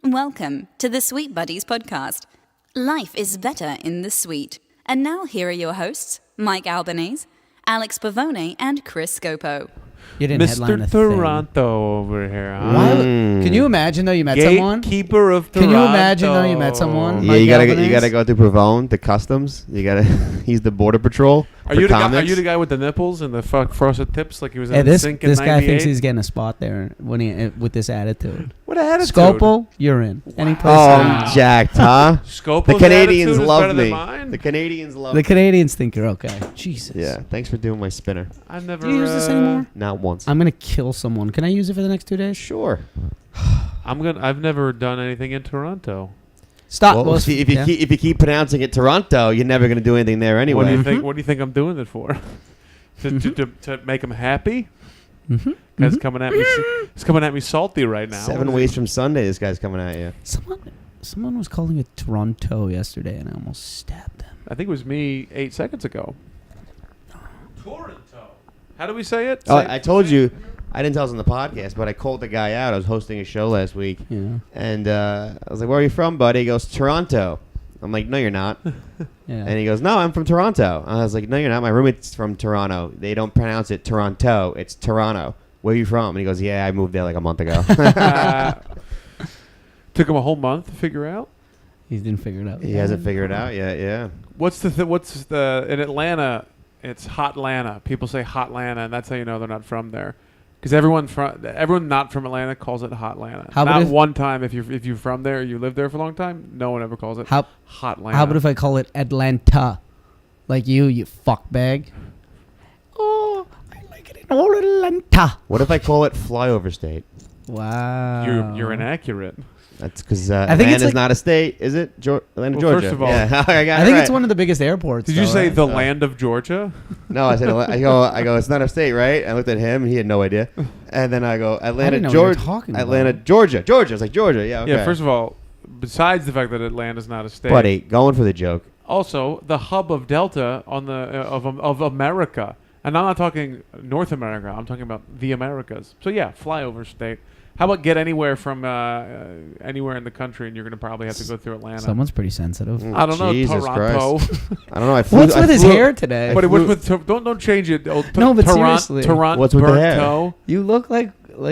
Welcome to the Sweet Buddies podcast. Life is better in the sweet. And now here are your hosts, Mike Albanese, Alex Pavone, and Chris Scopo. You didn't headline a Mr. thing. Toronto over here. Huh? Why can you imagine though you met someone? Gatekeeper of Toronto. Can you imagine though you met someone? Yeah, Mike you Albanese? gotta go through Pavone, the customs. You gotta. He's the border patrol. Are you the guy with the nipples and the frosted tips like he was in this Sync in this guy 98? thinks he's getting a spot there when he with this attitude. What attitude? Scopo, you're in. Any place. Oh, Wow. I'm jacked, huh? Scopo's The Canadians attitude is love better than me. mine? The Canadians love The me. Canadians think you're okay. Jesus. Yeah, thanks for doing my spinner. I never. Do you use this anymore? Not once. I'm gonna kill someone. Can I use it for the next 2 days? Sure. I've never done anything in Toronto. Stop. Well, see, if you keep pronouncing it Toronto, you're never gonna do anything there anyway. What do you think? What do you think I'm doing it for? to make them happy? That's coming at me. It's coming at me salty right now. 7 ways from Sunday, this guy's coming at you. Someone was calling it Toronto yesterday, and I almost stabbed them. I think it was me 8 seconds ago. Toronto. How do we say it? Oh, Say- I told you. I didn't tell us on the podcast, but I called the guy out. I was hosting a show last week, Yeah. and I was like, "Where are you from, buddy?" He goes, "Toronto." I'm like, "No, you're not." Yeah. And he goes, "No, I'm from Toronto." I was like, "No, you're not. My roommate's from Toronto. They don't pronounce it Toronto. It's Toronto. Where are you from?" And he goes, "Yeah, I moved there like a month ago." Took him a whole month to figure out. He didn't figure it out. He hasn't figured it out yet. Yeah. What's the in Atlanta? It's Hotlanta. People say Hotlanta, and that's how you know they're not from there. Because everyone not from Atlanta calls it Hotlanta. How about not if- one time if you're from there or you live there for a long time, no one ever calls it How Hotlanta. How about if I call it Atlanta? Like you fuckbag. Oh, I like it in all Atlanta. What if I call it flyover state? Wow. you're inaccurate? That's because I think it's Atlanta's like- not a state, is it? Atlanta, Well, Georgia. first of all- yeah, I got I it think right. it's one of the biggest airports. Did you though, say right? the land of Georgia? No, I said. I go. It's not a state, right? I looked at him, and he had no idea. And then I go, Atlanta, didn't know what you were Georgia. talking Atlanta, about. Georgia. Georgia. I was like, Georgia. Yeah. Okay. Yeah. First of all, besides the fact that Atlanta's not a state, buddy, going for the joke. also the hub of Delta on the of America, and I'm not talking North America. I'm talking about the Americas. So yeah, flyover state. How about get anywhere from anywhere in the country, and you're going to probably have to go through Atlanta. Someone's pretty sensitive. I don't know, Jesus Toronto. Christ. I don't know. I flew, What's I with his flew- hair today? But what's with don't change it. No, but seriously. Toronto. What's with the hair? Toronto. You look like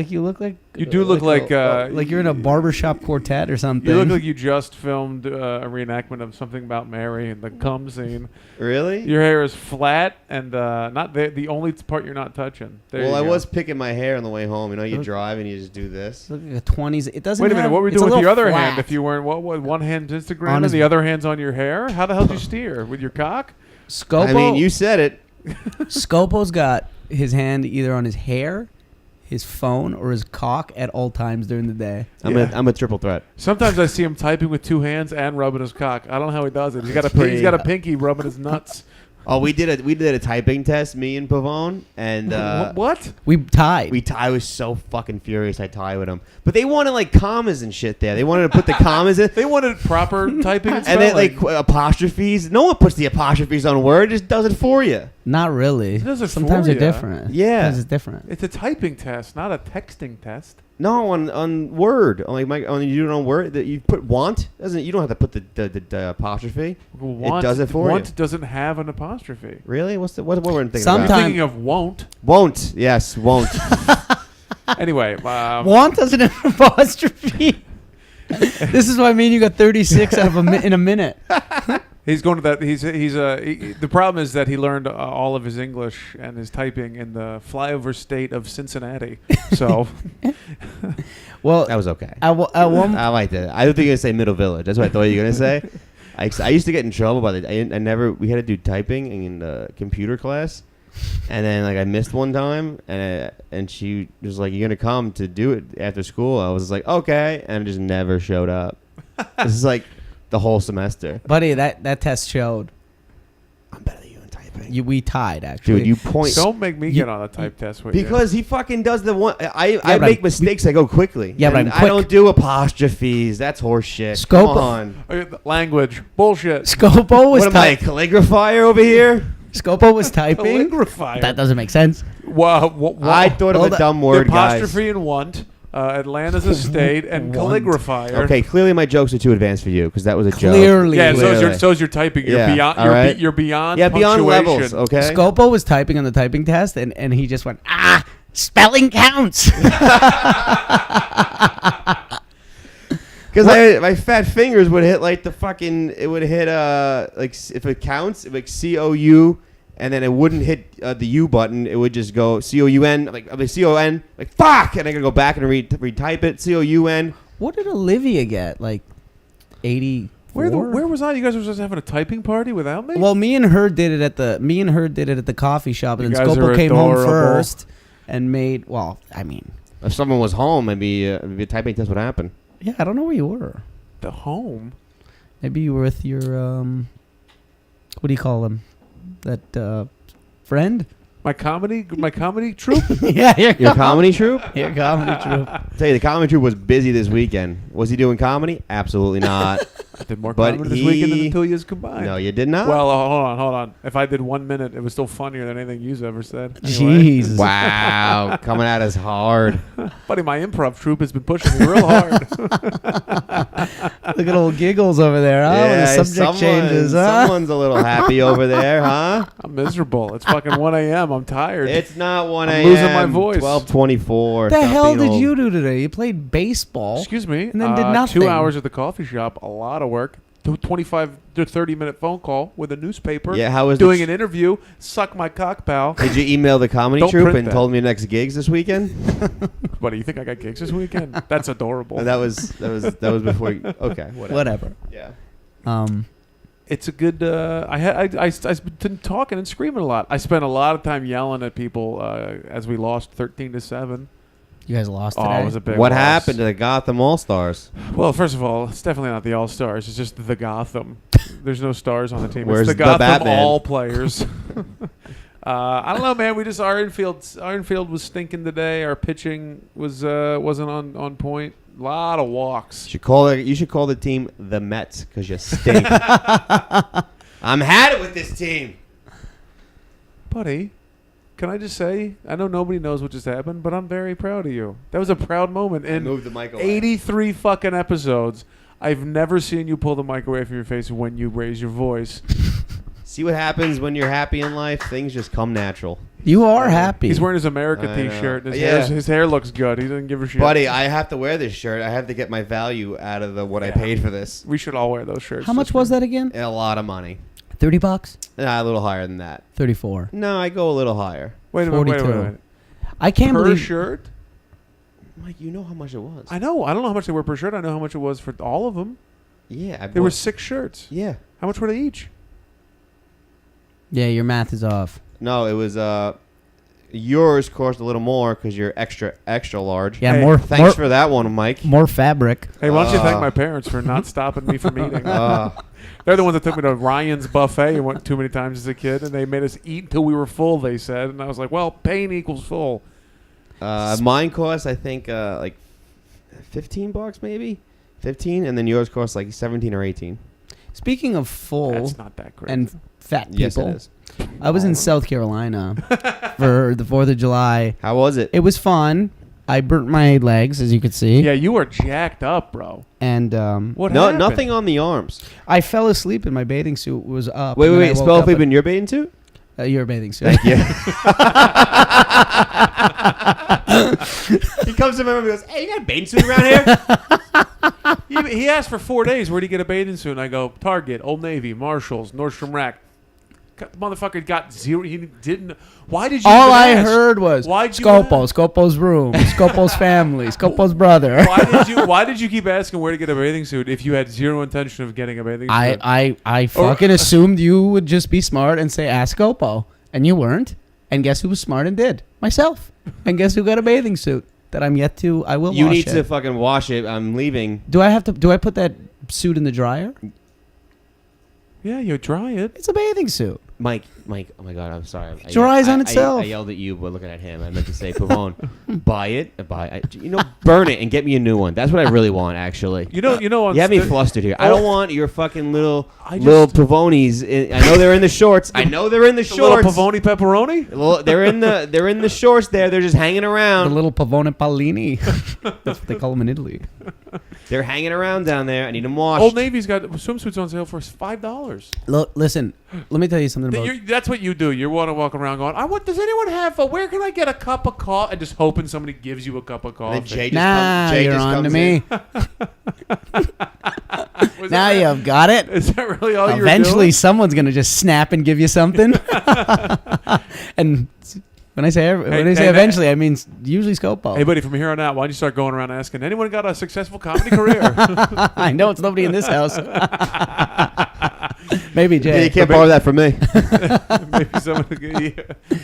you look like You do look like like you're in a barbershop quartet or something. You look like you just filmed a reenactment of Something About Mary and the cum scene. Really? Your hair is flat and not the only part you're not touching. There Well, you I go. was picking my hair on the way home. You know, you drive and you just do this. Look like a 20s. It doesn't. Wait a minute. have- What were you it's a doing with your little other flat. hand? If you weren't what one hand's Instagram On and his- the other hand's on your hair, how the hell did you steer with your cock? Scopo. I mean, you said it. Scopo's got his hand either on his hair, his phone, or his cock at all times during the day. I'm a triple threat. Sometimes I see him typing with two hands and rubbing his cock. I don't know how he does it. He's got pretty- he's got a pinky rubbing his nuts. Oh, we did a typing test, me and Pavone, and What? We tied. I was so fucking furious. I tied with him, but they wanted like commas and shit there. They wanted to put the commas in, They wanted proper typing and and then spelling. like apostrophes. No one puts the apostrophes on Word; it just does it for you. Not really. It does it Sometimes for they're ya. different. Yeah. Sometimes it's different. It's a typing test, not a texting test. No, on Word, you do it on Word. That you put want doesn't. You don't have to put the apostrophe. Want, does it for want you. doesn't have an apostrophe. Really? What were we thinking I'm Sometime- about? thinking of won't. Won't. Yes, won't. Anyway, Want doesn't have an apostrophe. This is why I mean you got 36 out of in a minute. he's going to that. The problem is that he learned all of his English and his typing in the flyover state of Cincinnati. So Well, That was okay. at one I liked it. I don't think you're gonna say Middle Village. That's what I thought you were gonna say. I used to get in trouble by it. I never. We had to do typing in the computer class, and then like I missed one time, and she was like, "You're gonna come to do it after school." I was like, "Okay," and I just never showed up. This is like the whole semester. buddy, that test showed I'm better than you in typing. we tied actually. Dude, you point. don't make me get on a type test with Because he fucking does the one. I but make I'm- mistakes. I go quickly. Yeah, but and I'm I quick. don't do apostrophes. That's horseshit. Scope- Come on. you. Language bullshit. Scopo was What am I, a calligrapher over here? Scopo was typing. Calligraphy. That doesn't make sense. Wow. I thought of Hold a on. dumb The word, guys. apostrophe in want. Atlanta's estate, and calligrapher. Okay, clearly my jokes are too advanced for you because that was a joke. Clearly. Yeah, Clearly. so is your typing. You're Yeah, beyond. all right. You're beyond. Yeah, beyond punctuation. levels. Okay. Scopo was typing on the typing test, and he just went, spelling counts. Because my fat fingers would hit like the fucking. It would hit like if it counts, it would like COU, and then it wouldn't hit the U button. It would just go COUN, like CON, like fuck, and I gotta go back and retype it COUN. What did Olivia get? Like 80. Where was I? You guys were just having a typing party without me? Well, me and her did it at the coffee shop, and You then guys Scopo are came home adorable. first and made. Well, I mean, If someone was home, maybe a typing test would happen. yeah, I don't know where you were. The home. Maybe you were with your what do you call him? That friend? My comedy troupe. Yeah, Your comedy troupe? your comedy troupe. Tell you, the comedy troupe was busy this weekend. Was he doing comedy? Absolutely not. I did more But comedy this weekend than he- the two years combined. No, you did not. Well, hold on. If I did 1 minute, it was still funnier than anything you've ever said. Anyway. Jesus. Wow, coming at us hard. Buddy, my improv troupe has been pushing me real hard. Look at old giggles over there, huh? When the subject changes, huh? Someone's a little happy over there, huh? I'm miserable. It's fucking 1 a.m. I'm tired. It's not 1 I'm a.m. losing my voice. 12:24. What the Stop hell being did old. you do today? You played baseball. Excuse me. And then did nothing. 2 hours at the coffee shop. A lot of work. 25 to 30-minute phone call with a newspaper. Yeah, how was doing an interview? Suck my cock, pal. Did you email the comedy Don't troupe print and that. told me next gigs this weekend? What do you think? I got gigs this weekend? That's adorable. that was before. Okay, Whatever. Yeah. It's a good. I've been talking and screaming a lot. I spent a lot of time yelling at people as we lost 13-7. You guys lost Oh, today? it was a big. What loss. happened to the Gotham All Stars? Well, first of all, it's definitely not the All Stars. It's just the Gotham. There's no stars on the team. Where's it's the the Gotham Batman? All players. I don't know, man. We just our infield was stinking today. Our pitching wasn't on point. A lot of walks. You should call the team the Mets because you stink. I'm had it with this team. Buddy, can I just say, I know nobody knows what just happened, but I'm very proud of you. That was a proud moment. In Move the mic away. 83 fucking episodes, I've never seen you pull the mic away from your face when you raise your voice. See what happens when you're happy in life? Things just come natural. You are happy. He's wearing his America I know. T-shirt. And Yeah. his hair looks good. He doesn't give a shit. Buddy, I have to wear this shirt. I have to get my value out of what I paid for this. We should all wear those shirts. How much was that again? A lot of money. $30? Nah, a little higher than that. 34. No, I go a little higher. Wait a minute. 42. I can't Per believe shirt? Mike, you know how much it was. I know. I don't know how much they were per shirt. I know how much it was for all of them. Yeah. There were 6 shirts. Yeah. How much were they each? Yeah, your math is off. No, it was yours cost a little more because you're extra large. Yeah, Hey, more Thanks for that one, Mike. more fabric. Hey, why don't you thank Uh. my parents for not stopping me from eating? Uh, They're the ones that took me to Ryan's buffet and went too many times as a kid, and they made us eat until we were full, they said. And I was like, well, pain equals full. mine cost, I think, like $15 maybe. 15, and then yours cost like 17 or 18. Speaking of full That's not that great. and fat people, Yes, it is. I was in South Carolina for the 4th of July. How was it? It was fun. I burnt my legs, as you could see. Yeah, you were jacked up, bro. And What No, happened? nothing on the arms. I fell asleep and my bathing suit was up. Wait, and then I wait. woke Spell up sleep in your bathing suit? your bathing suit. Thank you. He comes to my room and goes, "Hey, you got a bathing suit around here?" He asked for 4 days. Where'd he get a bathing suit? And I go, Target, Old Navy, Marshalls, Nordstrom Rack. Motherfucker got zero. He didn't. Why did you? All even I ask? heard was Why'd you Scopo, ask? Scopo's room, Scopo's family, Scopo's brother. Why did you keep asking where to get a bathing suit if you had zero intention of getting a bathing suit? I fucking assumed you would just be smart and say ask Scopo, and you weren't. And guess who was smart and did? Myself. And guess who got a bathing suit that I'm yet to? I will. You wash need it. to fucking wash it. I'm leaving. Do I have to? Do I put that suit in the dryer? Yeah, you dry it. It's a bathing suit. Mike, Mike, oh my God, I'm sorry. It's your eyes on itself. I yelled at you, but looking at him, I meant to say, Pavone, buy it, burn it and get me a new one. That's what I really want, actually. You know. You have me flustered here. I don't want your fucking little just- Pavones. I know they're in the shorts. I know they're in the The little shorts. Pavone pepperoni. Well, they're in the shorts there. They're just hanging The around. little Pavone Pallini. That's what they call them in Italy. They're hanging around down there. I need them washed. Old Navy's got swimsuits on sale for $5. Look, listen, let me tell you something about. That's what you do. You want to walk around going, does anyone have where can I get a cup of coffee? And just hoping somebody gives you a cup of And then coffee. Jay just Nah, Jay you're just on to comes me. Was Now that- you've got it. Is that really all you're Eventually, doing? someone's gonna just snap and give you something. And when I say hey, eventually, I mean usually Scopo. Hey, buddy, from here on out, why don't you start going around asking, anyone got a successful comedy career? I know it's nobody in this house. Maybe Jay. Yeah, you can't borrow that from me. Maybe someone.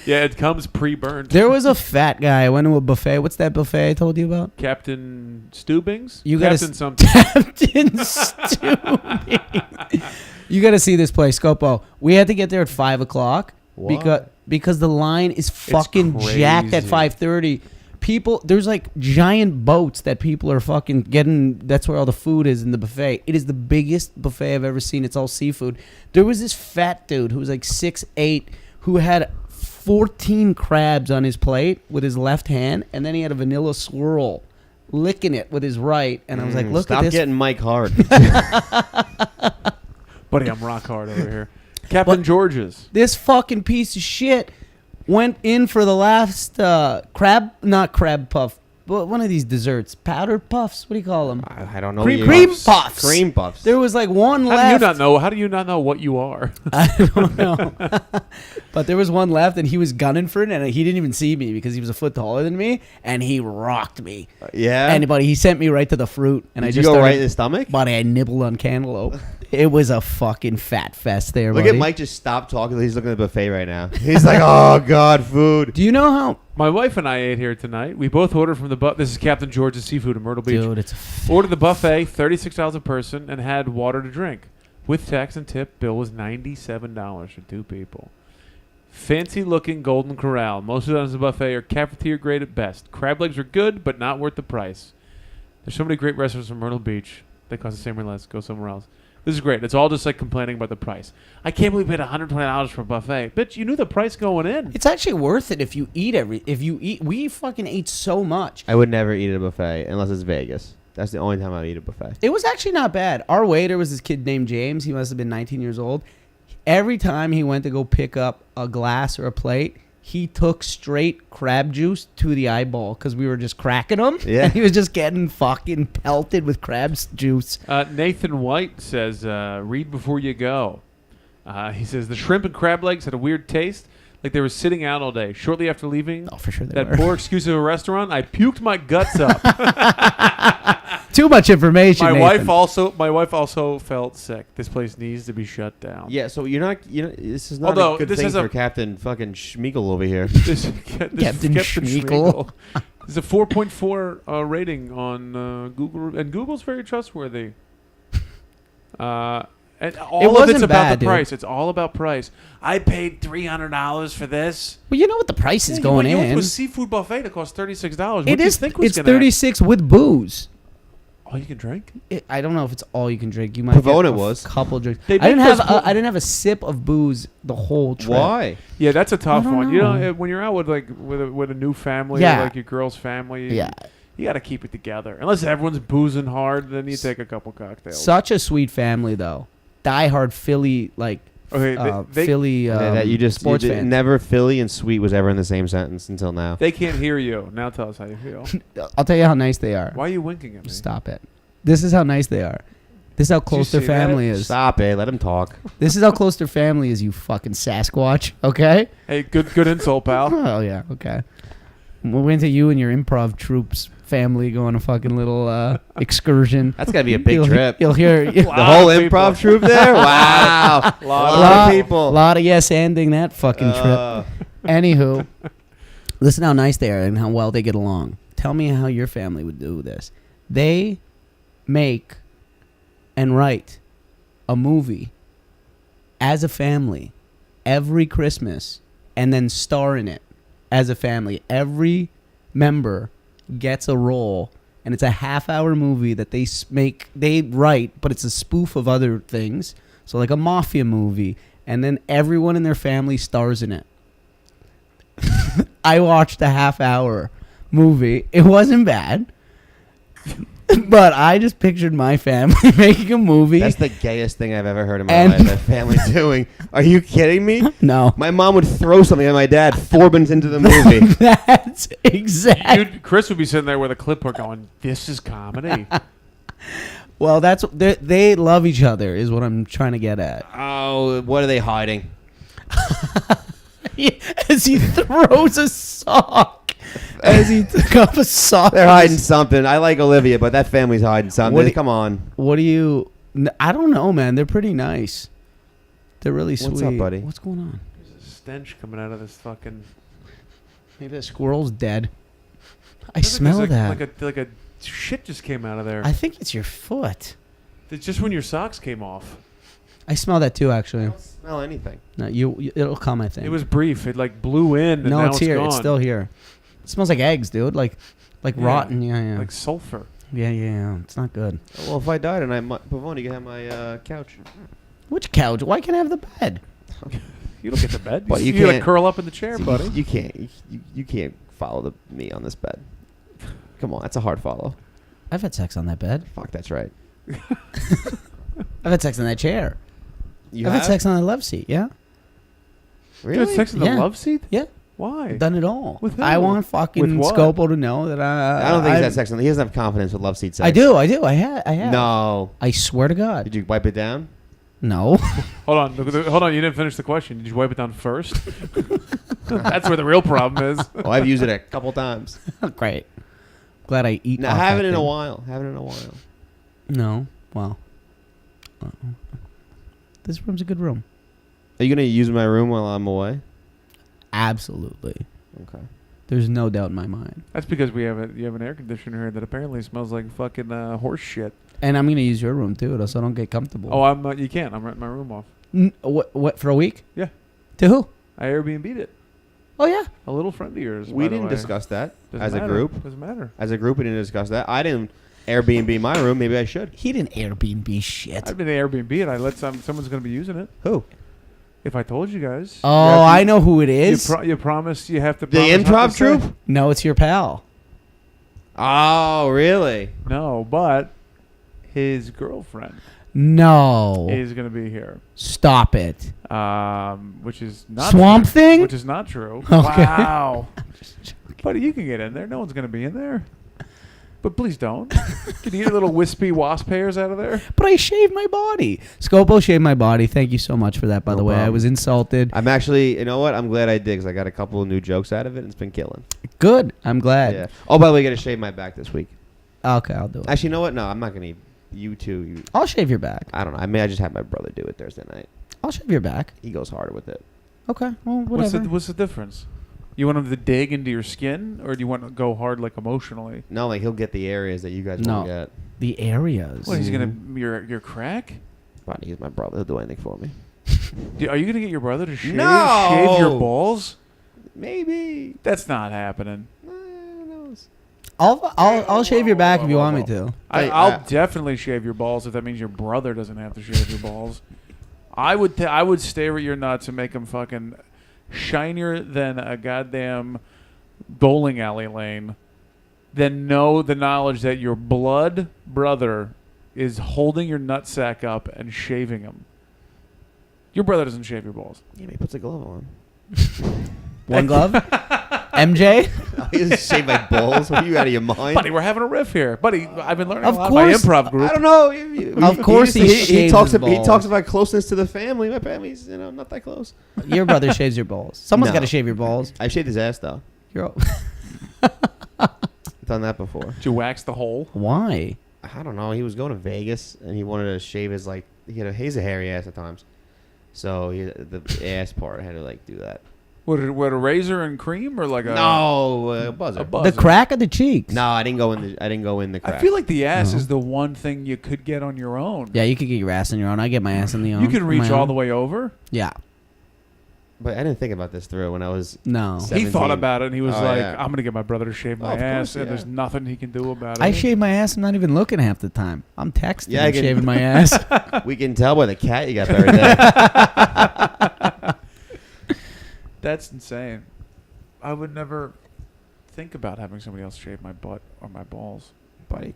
Yeah, it comes pre-burned. There was a fat guy. I went to a buffet. What's that buffet I told you about? Captain Steubings? You gotta Captain something. Captain Stewie. You got to see this place, Scopo. We had to get there at 5:00 because the line is fucking jacked at crazy. 5:30. People, there's like giant boats that people are fucking getting. That's where all the food is in the buffet. It is the biggest buffet I've ever seen. It's all seafood. There was this fat dude who was like 6'8", who had 14 crabs on his plate with his left hand, and then he had a vanilla swirl, licking it with his right. And I was like, look Stop at this. getting Mike hard. Buddy, I'm rock hard over here. Captain George's. This fucking piece of shit went in for the last not crab puff, but one of these desserts, powdered puffs. What do you call them? I don't know. Cream puffs. Cream puffs. There was like one How left. do you not know what you are? I don't know. But there was one left, and he was gunning for it, and he didn't even see me because he was a foot taller than me, and he rocked me. Yeah. Anybody? He sent me right to the fruit, and Did I you just go started, right in the stomach? Buddy, I nibbled on cantaloupe. It was a fucking fat fest there, Look buddy. at Mike just stop talking. He's looking at the buffet right now. He's like, oh, God, food. Do you know how? My wife and I ate here tonight. We both ordered from the This is Captain George's Seafood in Myrtle Beach. Dude, it's Ordered the buffet, $36 a person, and had water to drink. With tax and tip, bill was $97 for two people. Fancy-looking Golden Corral. Most of those in the buffet are cafeteria grade at best. Crab legs are good, but not worth the price. There's so many great restaurants in Myrtle Beach. They cost the same or less. Go somewhere else. This is great. It's all just like complaining about the price. I can't believe we paid $120 for a buffet. Bitch, you knew the price going in. It's actually worth it if you eat. We fucking ate so much. I would never eat at a buffet unless it's Vegas. That's the only time I would eat a buffet. It was actually not bad. Our waiter was this kid named James. He must have been 19 years old. Every time he went to go pick up a glass or a plate, he took straight crab juice to the eyeball because we were just cracking him. Yeah. And he was just getting fucking pelted with crab's juice. Nathan White says, read before you go. He says, the shrimp and crab legs had a weird taste, like they were sitting out all day. Shortly after leaving Oh, for sure they that were. poor excuse of a restaurant, I puked my guts up. Too much information, my Nathan. wife also felt sick. This place needs to be shut down. Yeah, so this is not Although, a good this thing is a- for Captain fucking Schmeagol over here. This Captain Schmeagol. There's a 4.4 rating on Google, and Google's very trustworthy. And all of wasn't it's about bad, the dude. price. It's all about price. I paid $300 for this. Well, you know what the price is Yeah, going you went in. to a seafood buffet that cost $36. It is. It's 36 with booze. All you can drink? I don't know if it's all you can drink. You might Pavone get a was. couple drinks. They I didn't make have. those I didn't have a sip of booze the whole trip. Why? Yeah, that's a tough don't one. You know. know, when you're out with with a new family, Yeah. or like your girl's family, Yeah. you got to keep it together. Unless everyone's boozing hard, then you take a couple cocktails. Such a sweet family, though. Die-hard Philly, like Okay, they- Philly that you just sports you fans. never Philly and sweet was ever in the same sentence until now. They can't hear you. Now tell us how you feel. I'll tell you how nice they are. Why are you winking at me? Stop it. This is how nice they are. This is how close you their see that? family is. Stop it. Let him talk. This is how close their family is, you fucking Sasquatch. Okay? Hey, good insult, pal. Oh, yeah. Okay. We'll wait until you and your Improv Troupe's family go on a fucking little excursion. That's gotta be a big You'll- trip. You'll hear The whole of people. improv troupe there. Wow. A lot of people. A lot of yes ending that fucking trip. Uh, Anywho, listen how nice they are and how well they get along. Tell me how your family would do this. They make and write a movie as a family every Christmas and then star in it as a family. Every member gets a role, and it's a half-hour movie that they write, but it's a spoof of other things. So like a mafia movie, and then everyone in their family stars in it. I watched a half-hour movie. It wasn't bad. But I just pictured my family making a movie. That's the gayest thing I've ever heard in my life. That family doing. Are you kidding me? No. My mom would throw something at my dad 4 minutes into the movie. That's exactly. Dude, Chris would be sitting there with a clipboard going, "This is comedy." Well, that's they love each other is what I'm trying to get at. Oh, what are they hiding? As he throws a sock. As he took up a sock. They're hiding something. I like Olivia, but that family's hiding something. Come on. What do you... I don't know, man. They're pretty nice. They're really sweet. What's up, buddy? What's going on? There's a stench coming out of this fucking... Maybe the squirrel's dead. I Feels smell like that. Like a shit just came out of there. I think it's your foot. It's just when your socks came off. I smell that too, I actually. don't smell anything. No, it'll come, I think. It was brief. It like blew in. And no, now it's here. gone. It's still here. It smells like eggs, dude. Like Yeah. rotten. Yeah. Like sulfur. Yeah. It's not good. Well, if I die tonight, Pavone, you can have my couch. Which couch? Why can't I have the bed? You don't get the bed. But you gotta can't- curl up in the chair, See, buddy. You can't. You can't follow me on this bed. Come on, that's a hard follow. I've had sex on that bed. Fuck, that's right. I've had sex on that chair. You I've have had sex on the love seat. Yeah. You had sex in the Yeah. love seat? Yeah. Why? I've done it all. With who? I want fucking With what? Scopo to know that I don't think he's had sex on. He doesn't have confidence with love seat sex. I do. I have. No. I swear to God. Did you wipe it down? No. Hold on. You didn't finish the question. Did you wipe it down first? That's where the real problem is. Oh, I've used it a couple times. Great. Glad I eat. No, off haven't that in a thing. while. Haven't in a while. No. Well. This room's a good room. Are you gonna use my room while I'm away? Absolutely. Okay. There's no doubt in my mind. That's because you have an air conditioner here that apparently smells like fucking horse shit. And I'm gonna use your room too, so I don't get comfortable. Oh, you can't. I'm renting my room off. What for a week? Yeah. To who? I Airbnb'd it. Oh yeah. A little friend of yours. We by the didn't way. discuss that Doesn't as a matter. group. Doesn't matter. As a group, we didn't discuss that. I didn't Airbnb my room. Maybe I should. He didn't Airbnb shit. I've been to Airbnb it. I let someone's going to be using it. Who? If I told you guys. Oh, I know who it is. You promise you have to. The promise not Improv to say? Troupe? No, it's your pal. Oh, really? No, but his girlfriend No. is going to be here. Stop it. Which is not Swamp true. Thing? Which is not true. Okay. Wow. Buddy, you can get in there. No one's going to be in there. But please don't. Can you get little wispy wasp hairs out of there? But I shaved my body. Scopo shaved my body. Thank you so much for that, by No the way. I problem. was insulted. I'm actually, you know what? I'm glad I did because I got a couple of new jokes out of it and it's been killing. Good. I'm glad. Yeah. Oh, by the way, I got to shave my back this week. Okay, I'll do it. Actually, you know what? No, I'm not going to. You two. I'll shave your back. I don't know. I may I just have my brother do it Thursday night. I'll shave your back. He goes harder with it. Okay. Well, whatever. What's the difference? You want him to dig into your skin, or do you want to go hard like emotionally? No, like he'll get the areas that you guys No. won't get. The areas. What, he's gonna your crack? Buddy, he's my brother. He'll do anything for me. Are you gonna get your brother to shave No! your balls? Maybe. That's not happening. Who knows? I'll shave your back if you want me to. I'll definitely shave your balls if that means your brother doesn't have to shave your balls. I would stare at your nuts and make them fucking shinier than a goddamn bowling alley lane. Then know the knowledge that your blood brother is holding your nutsack up and shaving him. Your brother doesn't shave your balls. Yeah, he puts a glove on. One glove? MJ? He doesn't shave my balls. Are you out of your mind? Buddy, we're having a riff here. Buddy, I've been learning Of a lot about course. improv group. I don't know. Of course he shaves talks his about, he balls. talks about closeness to the family. My family's not that close. Your brother shaves your balls. Someone's No. got to shave your balls. I shaved his ass though. You're Done that before. Did you wax the hole? Why? I don't know. He was going to Vegas and he wanted to shave his he's a hairy ass at times, so the ass part had to do that. What a razor and cream or like a No, buzzer. a buzzer? The crack of the cheeks. No, I didn't go in the crack. I feel like the ass No. is the one thing you could get on your own. Yeah, you could get your ass on your own. I get my ass on the own. You can reach my all own. the way over. Yeah. But I didn't think about this through when I was. No. He 17. thought about it, and he was Oh, like, yeah. I'm going to get my brother to shave my Of ass, course, and yeah. there's nothing he can do about it. I shave my ass. I'm not even looking half the time. I'm texting. Yeah, I and can- shaving my ass. We can tell by the cat you got buried there. That's insane. I would never think about having somebody else shave my butt or my balls. Buddy,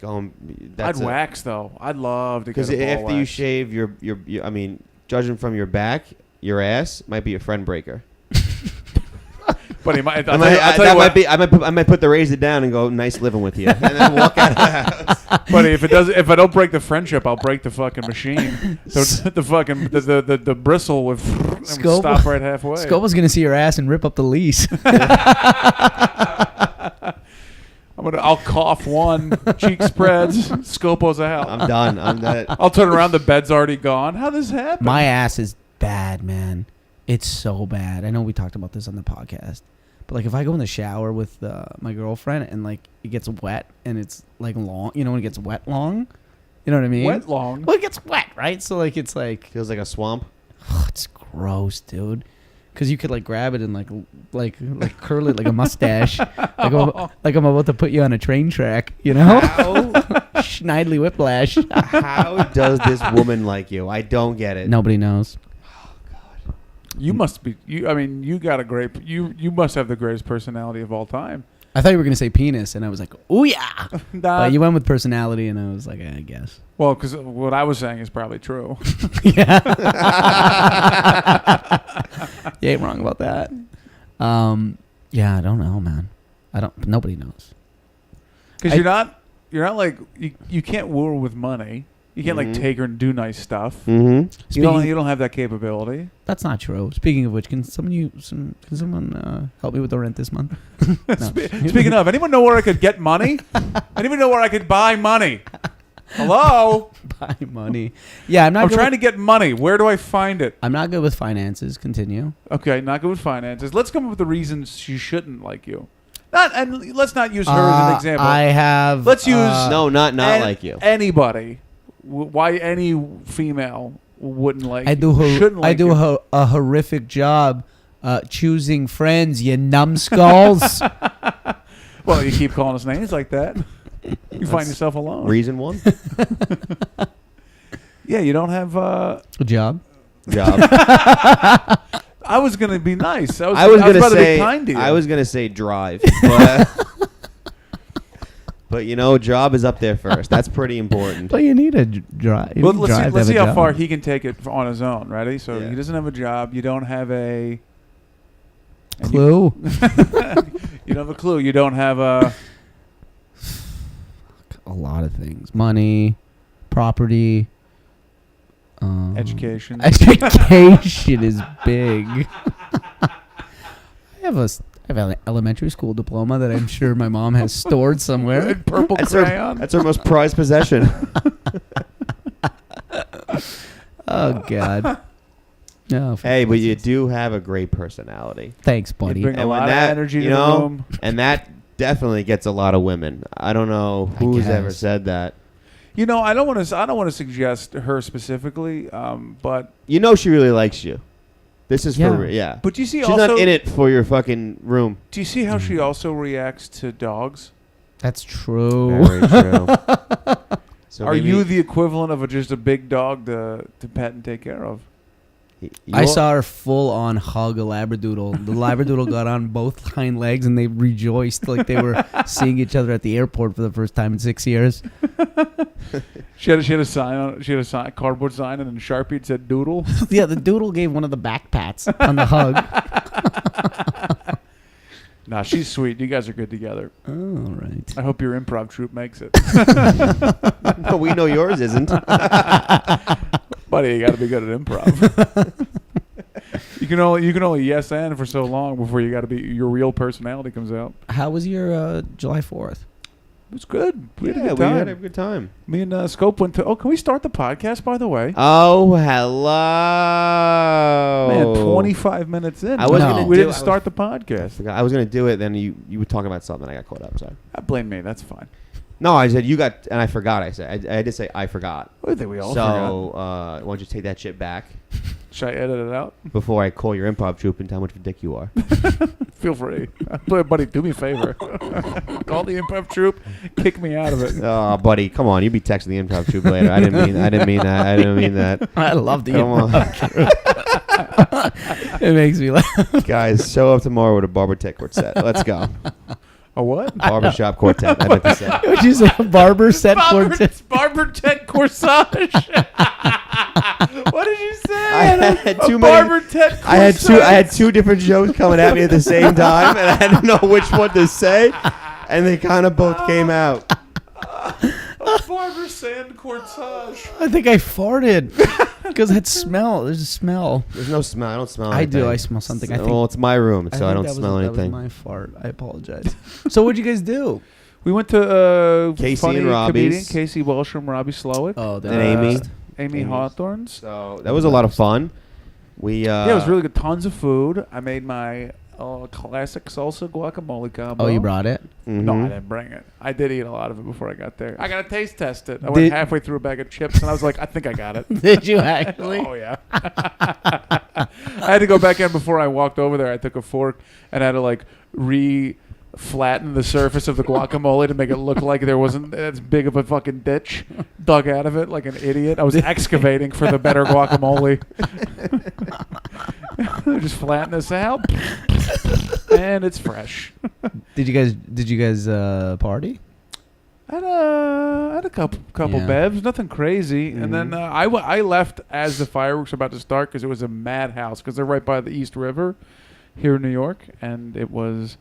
I'd wax, though. I'd love to get Because a ball after you wax. shave your, I mean, judging from your back, your ass might be a friend breaker. But he might, I might put the razor down and go, nice living with you, and then walk out of the house. Buddy, if I don't break the friendship, I'll break the fucking machine. So the fucking the bristle would Scopo- stop right halfway. Scopo's gonna see your ass and rip up the lease. I'll cough one, cheek spreads, Scopo's out. I'm done. I'm dead. I'll turn around, the bed's already gone. How does this happen? My ass is bad, man. It's so bad. I know we talked about this on the podcast, but like if I go in the shower with my girlfriend and like it gets wet and it's like long, you know, when it gets wet long, you know what I mean? Wet long. Well, it gets wet, right? So like it's like Feels like a swamp. it's gross, dude. Because you could like grab it and like curl it like a mustache, like I'm about to put you on a train track, you know? Schneidly whiplash. How does this woman like you? I don't get it. Nobody knows. You must be. I mean, you got a great. You must have the greatest personality of all time. I thought you were gonna say penis, and I was like, "Oh yeah." Nah, But you went with personality, and I was like, I guess. well, because what I was saying is probably true. Yeah. You ain't wrong about that. Yeah, I don't know, man. Nobody knows. Because you're not like you can't woo her with money. You can't like take her and do nice stuff. Mm-hmm. You don't have that capability. That's not true. Speaking of which, can someone help me with the rent this month? No. Speaking of, anyone know where I could get money? Anyone know where I could buy money? Hello? Buy money. Yeah, I'm trying to get money. Where do I find it? I'm not good with finances. Continue. Okay, not good with finances. Let's come up with the reasons she shouldn't like you. Let's not use her as an example. I have. Let's use No, not like you. Anybody. Why any female wouldn't like I you, do. shouldn't like you. A horrific job choosing friends. You numbskulls. Well, you keep calling us names like that. You find yourself alone. Reason one. Yeah, you don't have. A job. Job. I was gonna be nice. I was gonna about to say. be kind to you. I was gonna say drive. But you know, job is up there first. That's pretty important. Well, you need a drive. Well, let's see how far he can take it on his own. Ready? So Yeah. he doesn't have a job. You don't have a Clue. You don't have a clue. You don't have a. A lot of things. Money, property, Education. Education is big. I have an elementary school diploma that I'm sure my mom has stored somewhere. Purple crayon. That's her most prized possession. Oh God. No. Hey, but you do have a great personality. Thanks, You buddy. bring a And when lot of that- energy you to the know, room. And that definitely gets a lot of women. I don't know who's ever guess. said that. You know, I don't want to suggest her specifically, but You know she really likes you. This is Yeah. for yeah. but you see She's also. not in it for your fucking room. Do you see how she also reacts to dogs? That's true. Very true. So Are maybe you the equivalent of just a big dog to pet and take care of? I saw her full on hug a Labradoodle. The Labradoodle got on both hind legs and they rejoiced like they were seeing each other at the airport for the first time in 6 years. She had a sign on. She had a cardboard sign, and then Sharpie it said "Doodle." Yeah, the doodle gave one of the back pats on the hug. Nah, she's sweet. You guys are good together. All right. I hope your improv troupe makes it. No, we know yours isn't. Buddy, you got to be good at improv. You can only yes and for so long before you got to be your real personality comes out. How was your July 4th? It was good. We had a Yeah, good we time. had a good time. Me and Scope went to. Oh, can we start the podcast? By the way, Oh, hello. man, 25 minutes in. I was No. gonna we do- didn't I start the podcast. I was gonna do it, then you were talking about something. I got caught up. Sorry. Blame me. That's fine. No, I said you got, and I forgot. I did say I forgot. I think we all so forgot. why don't you take that shit back? Should I edit it out? before I call your improv troupe and tell how much of a dick you are. Feel free. Buddy, do me a favor. Call the improv troupe. Kick me out of it. Oh, buddy, come on. You be texting the improv troupe later. I didn't mean that. I love the Come on. It makes me laugh. Guys, show up tomorrow with a barber tech quartet. Let's go. A what? Barbershop quartet. I meant to say. Which is a barber set quartet. Barber Ted corsage. What did you say? I had too Barber many. Ted I had two different jokes coming at me at the same time, and I had to know which one to say, and they kind of both came out. A barber sand corsage. I think I farted because that smell. There's a smell. There's no smell. I don't smell I anything. do. I smell something. I think. Well, it's my room, so I don't smell anything. That was my fart. I apologize. So what'd you guys do? We went to Casey funny and Robbie's. comedian Casey Wellstrom, Robbie Slowick, Oh, And Amy. Amy Hawthorne's. So that was a lot of fun. We Yeah, it was really good. Tons of food. I made my classic salsa guacamole combo. Oh, you brought it? No, I Mhm. didn't bring it. I did eat a lot of it before I got there. I got to taste test it. I Did- went halfway through a bag of chips, and I was like, I think I got it. Did you actually? Oh, yeah. I had to go back in before I walked over there. I took a fork and had to, like, flatten the surface of the guacamole to make it look like there wasn't as big of a fucking ditch dug out of it like an idiot. I was excavating for the better guacamole. Just flatten this out, and it's fresh. Did you guys party? I had a couple Yeah. bevs, nothing crazy, and then I left as the fireworks were about to start because it was a madhouse because they're right by the East River here in New York, and it was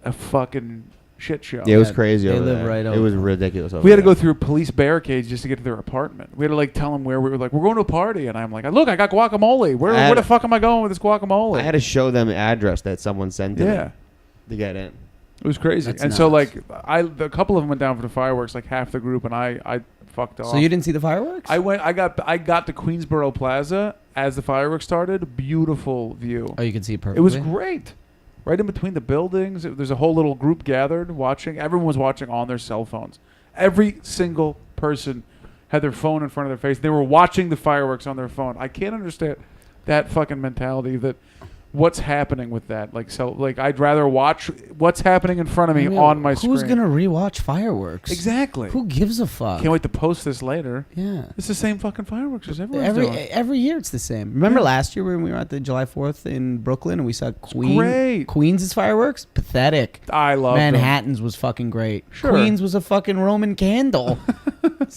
a fucking shit show. Yeah, it was Yeah, crazy they over live there. right It over was there. ridiculous. Over We had to there. go through police barricades just to get to their apartment. We had to like tell them where we were. Like, we're going to a party, and I'm like, look, I got guacamole. Where the fuck am I going with this guacamole? I had to show them the address that someone sent to me to get in. It was crazy. That's and so nuts. like a couple of them went down for the fireworks, like half the group, and I fucked off. So you didn't see the fireworks? I got to Queensboro Plaza as the fireworks started. Beautiful view. Oh, you can see it perfectly. It was great. Right in between the buildings, there's a whole little group gathered watching. Everyone was watching on their cell phones. Every single person had their phone in front of their face. They were watching the fireworks on their phone. I can't understand that fucking mentality that what's happening with that. Like I'd rather watch what's happening in front of me on my screen. Who's gonna rewatch fireworks? Exactly. Who gives a fuck? Can't wait to post this later. Yeah. It's the same fucking fireworks as everyone's doing. Every year it's the same. Remember Yeah. last year when we were at the July 4th in Brooklyn and we saw great. Queens' fireworks? Pathetic. I love them. Manhattan's was fucking great. Sure. Queens was a fucking Roman candle.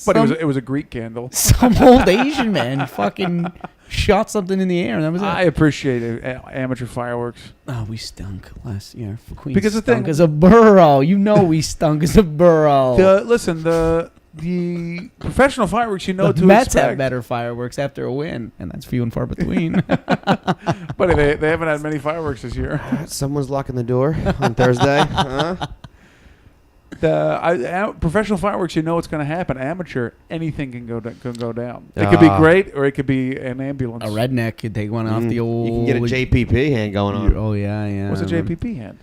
But it was a Greek candle. Some old Asian man fucking shot something in the air and that was it. I appreciate amateur fireworks. Oh, we stunk last year. For Queens Because the stunk thing- as a burrow. You know we stunk as a burrow. The professional fireworks, you know the to Mets expect. have better fireworks after a win, and that's few and far between. But they haven't had many fireworks this year. Someone's locking the door on Thursday. Huh? Professional fireworks, you know what's going to happen. Amateur, anything can go down. It could be great, or it could be an ambulance. A redneck could take one off the old. You can get a JPP hand going on. Oh yeah, yeah. What's a JPP hand?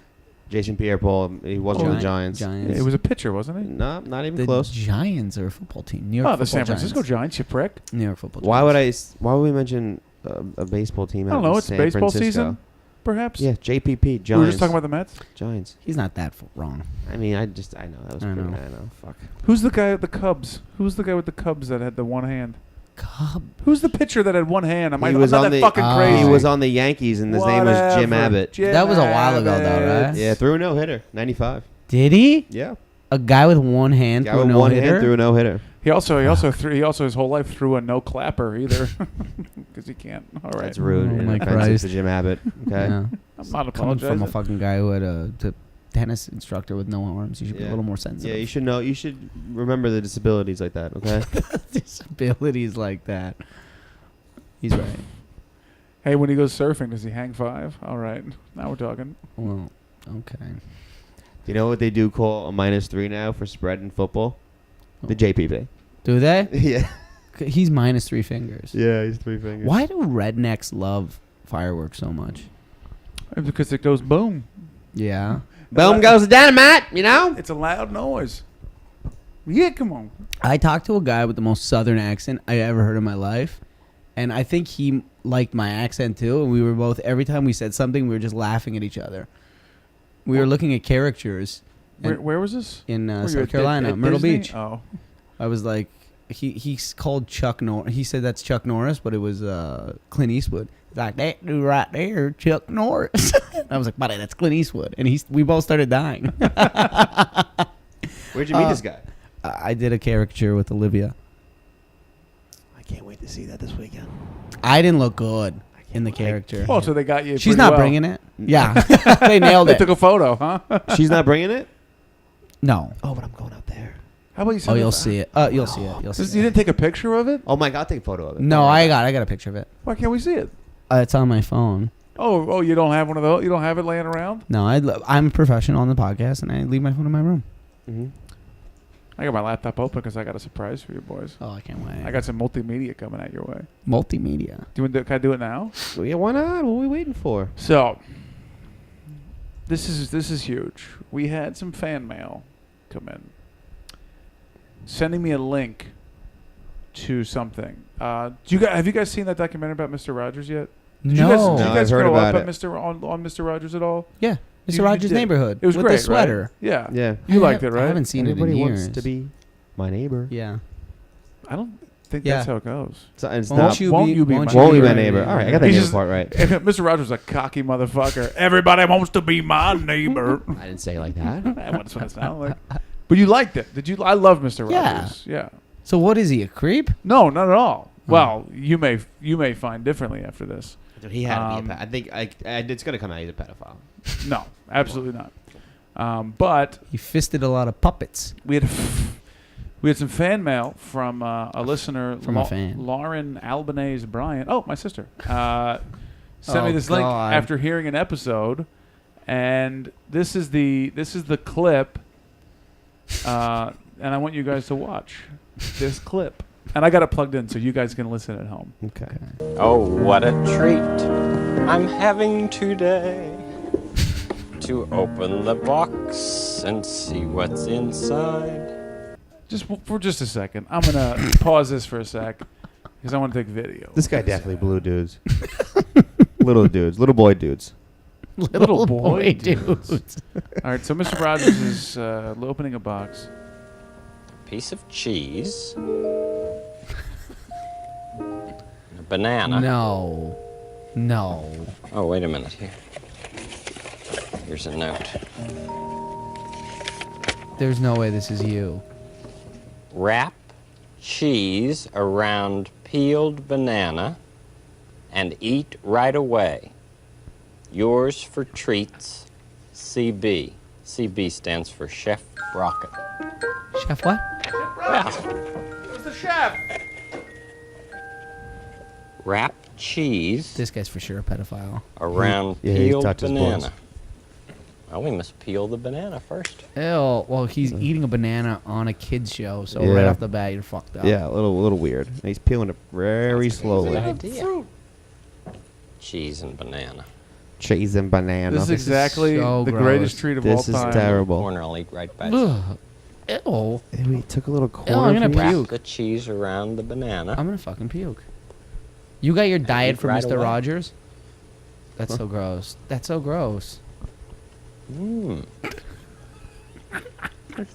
Jason Pierre-Paul, he wasn't on the Giants. Giants. It was a pitcher, wasn't it? No, not even The close. Giants are a football team. New York Oh, the football San Francisco Giants, you prick. New York football. Why Giants. would we mention a baseball team? I don't out in know. It's San baseball Francisco? season, perhaps. Yeah, JPP. Giants. We were just talking about the Mets. Giants. He's not that wrong. I mean, I know that was. I pretty, know. I know. Fuck. Who's the guy at the Cubs? Who's the guy with the Cubs that had the one hand? Cub. Who's the pitcher that had one hand? I'm He not was on that the- fucking crazy. He was on the Yankees, and his name was Jim Whatever. Abbott. Jim That was a while ago, though, Abbott. right? Yeah, threw a no hitter. 95. Did he? Yeah. A guy with one hand Guy threw a with no one hitter. hand threw a no hitter. He also his whole life threw a no clapper either, because he can't. All right, That's rude Oh and my offensive Christ. to Jim Abbott. Okay. Yeah. I'm not Coming from a apologizing. fucking guy who had a tennis instructor with no arms, you should be a Yeah. little more sensitive. Yeah, you should know. You should remember the disabilities like that. Okay. Disabilities like that. He's right. Hey, when he goes surfing, does he hang five? All right, now we're talking. Well, okay. Do you know what they do call a -3 now for spread in football? The Oh. JPP. Do they? Yeah. He's minus 3 fingers. Yeah, he's 3 fingers. Why do rednecks love fireworks so much? Because it goes boom. Yeah. Boom goes the dynamite, you know? It's a loud noise. Yeah, come on. I talked to a guy with the most southern accent I ever heard in my life, and I think he liked my accent too. And we were both, every time we said something, we were just laughing at each other. We were looking at caricatures. Where was this? In Were you South at Carolina, Myrtle Disney? Beach. Oh, I was like, he's called Chuck Norris. He said that's Chuck Norris, but it was Clint Eastwood. He's like, that dude right there, Chuck Norris. I was like, buddy, that's Clint Eastwood. And we both started dying. Where'd you meet this guy? I did a caricature with Olivia. I can't wait to see that this weekend. I didn't look good in the character. oh, so they got you. She's pretty not well. bringing it. Yeah, they nailed They it. took a photo, huh? She's not bringing it? No. Oh, but I'm going out there. How about you? Oh, send you'll it- see it. You'll see it. You'll see You it. didn't take a picture of it? Oh my God, I'll take a photo of it. No, I got a picture of it. Why can't we see it? It's on my phone. Oh, you don't have one of those? You don't have it laying around? No, I'm a professional on the podcast, and I leave my phone in my room. Mm-hmm. I got my laptop open because I got a surprise for you boys. Oh, I can't wait. I got some multimedia coming at your way. multimedia. Can I do it now? Well, yeah, why not? What are we waiting for? So, this is huge. We had some fan mail come in, sending me a link to something. Have you guys seen that documentary about Mr. Rogers yet? Did you No. guys, did No, you guys I've heard grow about up it. at on Mr. Rogers at all? Yeah, Mr. You Rogers' did. Neighborhood. It was with great, the sweater. right? Yeah. Yeah. You liked it, I right? haven't seen Everybody it in wants years. to be my neighbor. Yeah. I don't think Yeah. that's how it goes. So, it's Won't not. you won't be, you be won't my you Won't be be my neighbor. All right, I got that He's neighbor just- part right. Mr. Rogers was a cocky motherfucker. Everybody wants to be my neighbor. I didn't say it like that. That's what it sounded like. But you liked it. Did you? I love Mr. Yeah. Rogers. Yeah. So what is he, a creep? No, not at all. Well, you may find differently after this. Dude, he had to be a I think it's going to come out he's a pedophile. No, absolutely not. But He fisted a lot of puppets. we had some fan mail from a listener, From a fan. Lauren Albanese Bryant. Oh, my sister. Sent me Oh, this link God. after hearing an episode, and this is the clip, and I want you guys to watch this clip. And I got it plugged in so you guys can listen at home. Okay. Oh, what a treat I'm having today to open the box and see what's inside. Just for just a second, I'm gonna pause this for a sec because I want to take video. This guy definitely blew dudes. Little boy dudes. Little boy dudes. All right, so Mr. Rogers is opening a box. Piece of cheese, a banana. No. Oh, wait a minute here. Here's a note. There's no way this is you. Wrap cheese around peeled banana and eat right away. Yours for treats, CB. CB stands for Chef Brockett. Chef what? Well, Where's the chef? wrap cheese This guy's for sure a pedophile. around Yeah, he peeled touches banana. balls. Well, we must peel the banana first. Ew. Well, he's eating a banana on a kid's show, so Yeah. right off the bat, you're fucked up. Yeah, a little weird. And he's peeling it very Good slowly. idea. Cheese and banana. Cheese and banana. This is exactly so the gross. greatest treat of all This is time. terrible. Corner, I'll eat right back. Ugh. Ew. We took a little corner. I'm gonna for you? Wrap puke. the cheese around the banana. I'm gonna fucking puke. You got your diet eat from right Mr. away. Rogers? That's so gross. That's so gross. Mmm.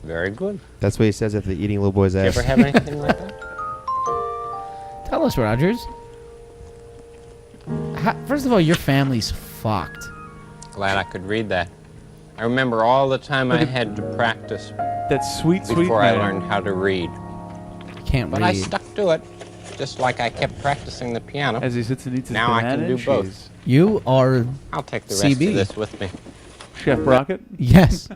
Very good. That's what he says after eating little boy's You ass. ever have anything like that? Tell us, Rogers. First of all, your family's fucked. Glad I could read that. I remember all the time I had to practice That sweet before I man. learned how to read. I can't But read. I stuck to it, just like I kept practicing the piano. As he sits and eats his Now I banana can do and both. cheese. You are I'll take the rest CB. of this with me. Chef Brockett. yes.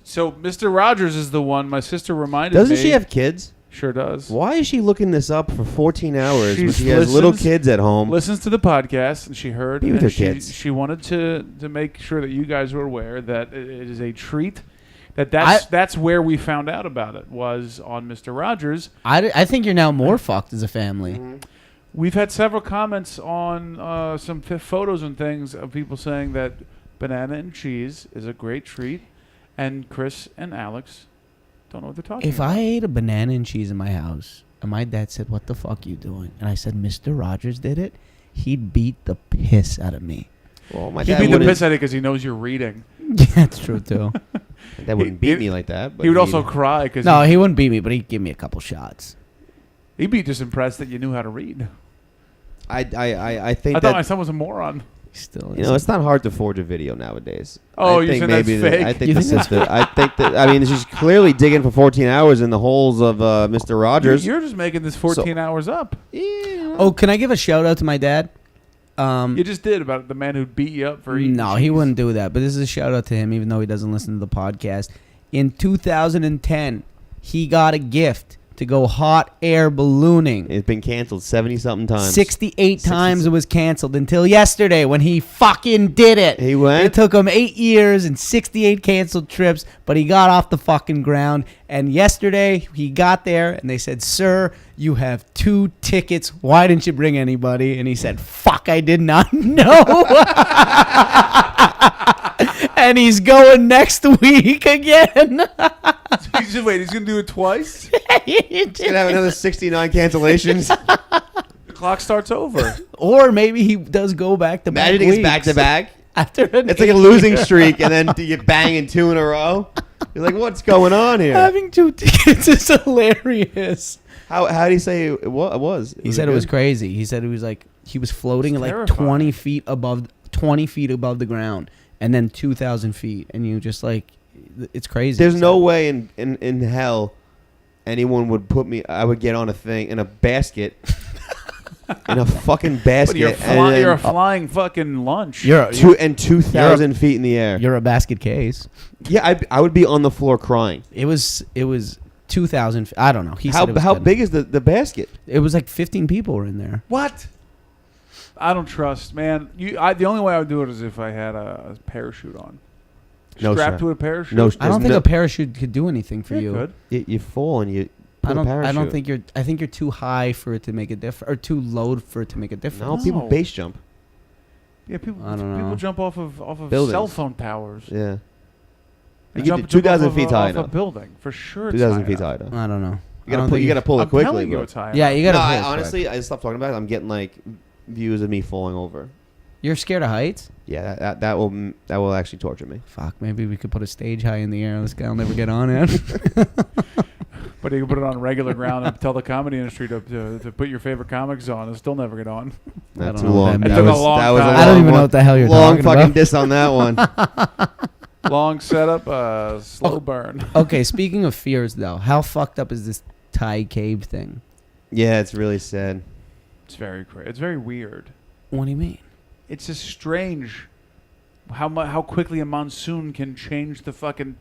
So Mr. Rogers is the one my sister reminded me. Doesn't she have kids? Sure does. Why is she looking this up for 14 hours when She's she has little listens- kids at home? Listens to the podcast and she heard. Be with and her she, kids. she wanted to make sure that you guys were aware that it is a treat. That's where we found out about it was on Mr. Rogers. I think you're now more fucked as a family. We've had several comments on some photos and things of people saying that banana and cheese is a great treat, and Chris and Alex don't know what they're talking If about. I ate a banana and cheese in my house, And my dad said, "What the fuck you doing?" And I said, "Mr. Rogers did it. He'd beat the piss out of me." Well, my He dad beat the wouldn't. piss out of you because he knows you're reading. Yeah, that's true too. My dad wouldn't beat me like that. But He would also he'd- cry because No, he wouldn't beat me, but he'd give me a couple shots. he'd be just impressed that you knew how to read. I think I thought that my son was a moron. He still is. you know it's not hard to forge a video nowadays. Oh, I you're think saying that's maybe fake? I think You the think that's sister. I think that. I mean, she's clearly digging for 14 hours in the holes of Mr. Rogers. You're just making this 14 hours up. Oh, can I give a shout out to my dad? You just did about the man who beat you up for eating. No, he cheese. wouldn't do that. But this is a shout out to him, even though he doesn't listen to the podcast. In 2010, he got a gift to go hot air ballooning. It's been canceled 70-something times. 68 times it was canceled until yesterday when he fucking did it. He went? It took him 8 years and 68 canceled trips, but he got off the fucking ground. And yesterday he got there and they said, "Sir, you have 2 tickets. Why didn't you bring anybody?" And he said, "Fuck, I did not know." And he's going next week again. He's just wait. He's gonna do it twice. He's gonna have another 69 cancellations. The clock starts over. Or maybe he does go back to back. Imagine it's back to back. After It's like a losing streak, and then you bang in 2 in a row. You're like, what's going on here? having 2 tickets is hilarious. How did he say it was? He said it was crazy. He said it was like he was floating It's like terrifying. 20 feet above the ground, and then 2,000 feet, and you just like, it's crazy. There's no way in hell anyone would put me. I would get on a thing in a basket, in a fucking basket, But you're, and you're a flying fucking lunch. You're 2,000 feet in the air. you're a basket case. Yeah, I would be on the floor crying. It was 2,000. I don't know. He said it was How good. big is the basket? It was like 15 people were in there. What? I don't trust, man. The only way I would do it is if I had a parachute on. No Strapped shot. to a parachute. No, I don't think no- a parachute could do anything for Yeah, you. it could. You fall and you put I don't. a parachute. I don't think you're. I think you're too high for it to make a difference, or too low for it to make a difference. No, people No. base jump. Yeah, people. I don't know. People jump off of Buildings. cell phone towers. Yeah. They You jump, get 2,000 off feet of, high off a enough. building for sure. It's 2,000 high feet enough. high. I don't know. You gotta pull it I'm quickly. telling you, bro. it's high. Yeah, enough. you gotta. No, pull I, it quick. honestly, I stopped talking about it. I'm getting like views of me falling over. You're scared of heights? Yeah, that will actually torture me. Fuck, maybe we could put a stage high in the air. This guy will never get on it. But you can put it on regular ground and tell the comedy industry to put your favorite comics on and still never get on. I Not don't too know what long. that means. It took a long that was time. I don't long even know one. what the hell you're long talking fucking about. diss on that one. Long setup, slow burn. Okay, speaking of fears, though, how fucked up is this Thai cave thing? Yeah, it's really sad. It's very crazy. It's very weird. What do you mean? It's just strange how quickly a monsoon can change the fucking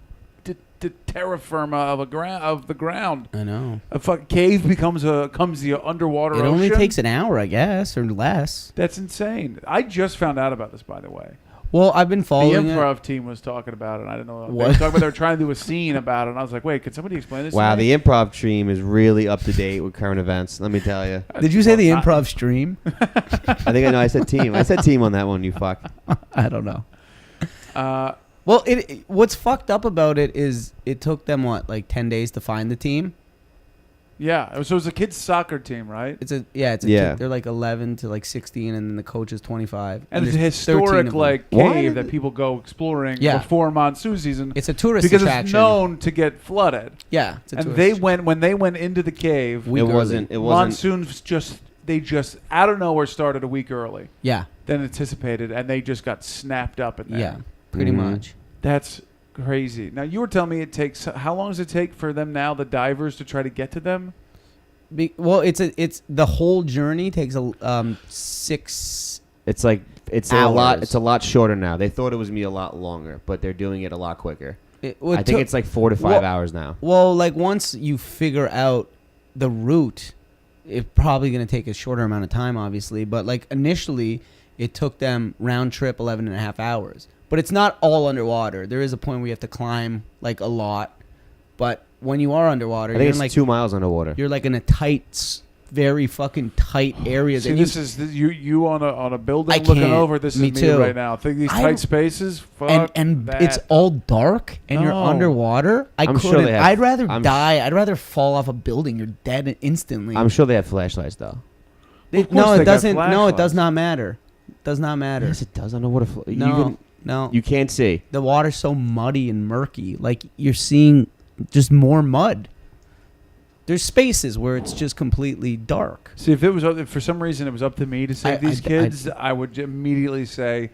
terra firma of the ground. I know. A fucking cave becomes the underwater It ocean. only takes an hour, I guess, or less. That's insane. I just found out about this, by the way. Well, I've been The following it. improv team was talking about it. And I didn't know. They What? were talking about they were trying to do a scene about it. And I was like, wait, could somebody explain this? Wow, to me? the improv team is really up to date with current events. Let me tell you. Did you say the Well, improv stream? I think I know. I said team. I said team on that one. You fuck. I don't know. Uh, Well, what's fucked up about it is it took them, what, like 10 days to find the team? yeah. So it was a kids' soccer team, right? Yeah. They're like 11 to like 16, and then the coach is 25. And it's a there's 13 of historic them. like Why cave did that people go exploring Yeah. before monsoon season It's a tourist because attraction. it's known to get flooded. Yeah, it's a And tourist when they went into the cave, Week It early. wasn't. monsoons just out of nowhere started a week early Yeah, than anticipated, and they just got snapped up in there. yeah, pretty Mhm. much. That's crazy. Now you were telling me how long does it take for them now, the divers, to try to get to them? Well, it's the whole journey takes 6. It's like it's a Hours. lot. It's a lot shorter now. They thought it was gonna be a lot longer, but they're doing it a lot quicker. I think it's like 4 to 5 hours now. Well, like once you figure out the route, it's probably going to take a shorter amount of time, obviously. But like initially, it took them round trip 11 and a half hours. But it's not all underwater. There is a point where you have to climb like a lot. But when you are underwater, I think you're it's in like 2 miles underwater. you're like in a tight very fucking tight areas. See, and this is you on a building I looking can't. over. This Me is me too. right now. Think these tight spaces. Fuck and that. it's all dark and you're No. underwater. I'm couldn't. sure they have- I'd rather I'm die. I'd rather fall off a building. You're dead instantly. I'm sure they have flashlights though. Of course No, they it got doesn't. No, it does flashlights. not matter. It does not matter. Yes, it does. I know what a No, no. you can't see. The water's so muddy and murky. Like you're seeing just more mud. There's spaces where it's just completely dark. See, if for some reason it was up to me to save these kids, I would immediately say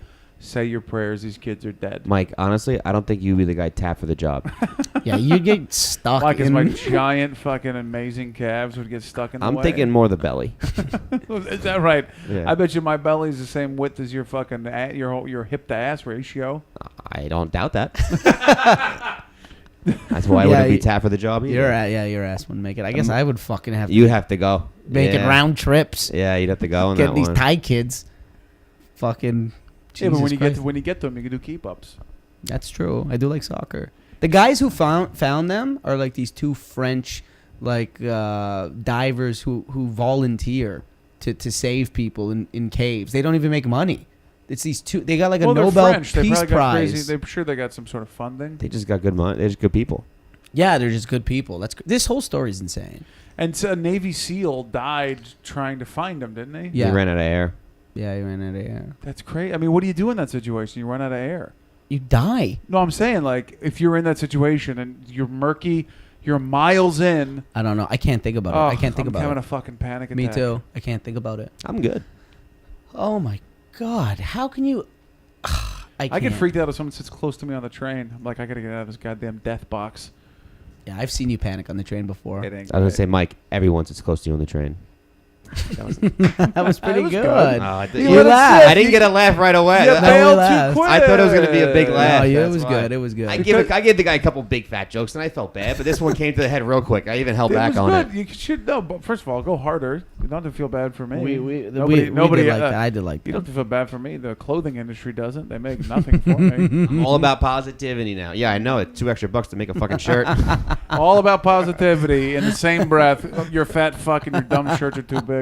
your prayers. These kids are dead. Mike, honestly, I don't think you'd be the guy tapped for the job. Yeah, you get stuck. Like, in my giant fucking amazing calves would get stuck in the I'm way. thinking more the belly. Is that right? Yeah. I bet you my belly's the same width as your fucking your hip to ass ratio. I don't doubt that. That's why I wouldn't be tapped for the job either. Your ass wouldn't make it. I guess I would fucking have You'd to have to go. make it round trips. Yeah, you'd have to go on Get that these one. Thai kids. Fucking. Yeah, but Jesus Christ. when you get to them, you can do keep ups. That's true. I do like soccer. The guys who found them are like these two French divers who volunteer to save people in caves. They don't even make money. It's these two. They got like a Nobel French. Peace They Prize. crazy. They're sure they got some sort of funding. They just got good money. They're just good people. Yeah, they're just good people. This whole story is insane. And so a Navy SEAL died trying to find them, didn't he? Yeah. They ran out of air. Yeah, you ran out of air. That's crazy. I mean, what do you do in that situation? You run out of air. You die. No, I'm saying, like, if you're in that situation and you're murky, you're miles in. I don't know. I can't think about it. I can't think I'm about having it. a fucking panic attack. Me too. I can't think about it. I'm good. Oh my God. How can you? I get freaked out if someone sits close to me on the train. I'm like, I gotta get out of this goddamn death box. Yeah, I've seen you panic on the train before. It ain't I was gonna great. say, Mike, everyone sits close to you on the train. That was pretty was good. good. You laughed. I didn't get a laugh right away. You No, bailed we too laughed. quick. I thought it was gonna be a big laugh. No, yeah, it That's was why. good. It was good. I gave the guy a couple big fat jokes, and I felt bad. But this one came to the head real quick. I even held It back was on good. it. You should know, but first of all, go harder. You don't have to feel bad for me. We Nobody did like uh, that. I did like You that. don't have to feel bad for me. The clothing industry doesn't. They make nothing for me. I'm all about positivity now. Yeah, I know it. $2 extra to make a fucking shirt. All about positivity. In the same breath, you're fat fuck and your dumb shirts are too big.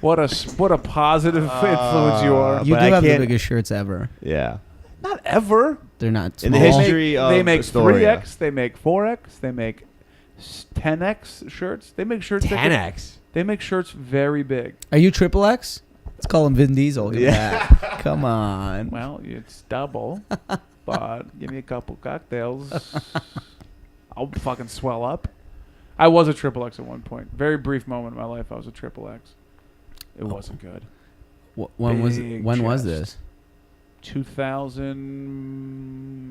What a positive influence you are. You But do I have the can't- biggest shirts ever. Yeah. Not ever. They're not In the small. history of They make Astoria. 3X. They make 4X. They make 10X shirts. They make shirts. 10X. They make shirts very big. Are you triple X? Let's call him Vin Diesel. Give me Yeah. that. Come on. Well, it's double, but give me a couple cocktails. I'll fucking swell up. I was a triple X at one point. Very brief moment in my life, I was a triple X. It wasn't good. When was Big was chest. this?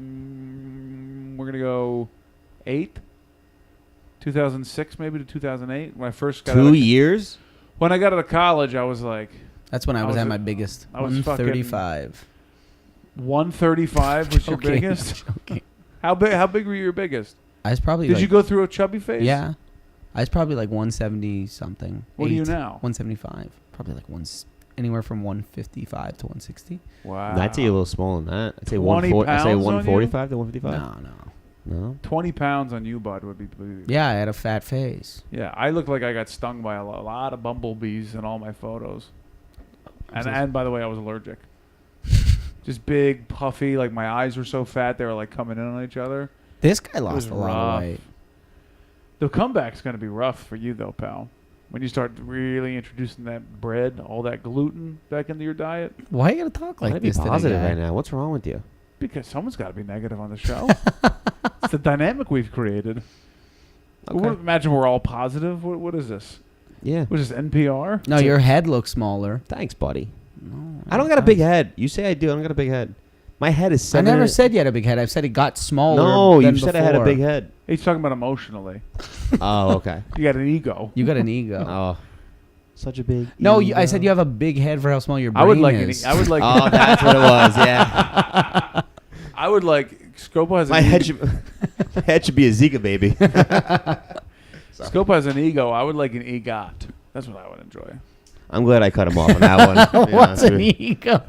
2000. We're gonna go 8. 2006 maybe to 2008 when I first got 2 years? When I got out of college, I was like That's when I I was was at a- my biggest. I was fucking- 135. 135 was your Okay, biggest. okay. How big were your biggest? I was probably. Did like, you go through a chubby phase? Yeah. I was probably like 170 something. What are you 8, now? 175. Probably like anywhere from 155 to 160. Wow. I'd say you're a little small than that. I'd say 20 I'd say pounds on 145 to 155. No. No. 20 pounds on you, bud, would be. Yeah, I had a fat face. Yeah, I look like I got stung by a lot of bumblebees in all my photos. And by the way, I was allergic. Just big, puffy. Like my eyes were so fat they were like coming in on each other. This guy It was lost a lot rough. of weight. The comeback's going to be rough for you, though, pal. When you start really introducing that bread, all that gluten back into your diet. Why you gotta talk like I'd be this today, positive guy? right now. What's wrong with you? Because someone's got to be negative on the show. It's the dynamic we've created. Okay. Imagine we're all positive. What is this? Yeah. What is this, NPR? No, your head looks smaller. Thanks, buddy. No, I don't got a big head. You say I do. I don't got a big head. My head is I 7. never said you had a big head. I've said it got smaller. No, than you said I had a before. big head. He's talking about emotionally. Oh, okay. You got an ego. You got an ego. Oh, such a big. No, ego. I said you have a big head for how small your brain I would like. is. I would like. Oh, that's what it was. Yeah. I would like. Scopo has My an head ego. should. head should be a Zika baby. Scopo has an ego. I would like an EGOT. That's what I would enjoy. I'm glad I cut him off on that one. What's Yeah. an ego?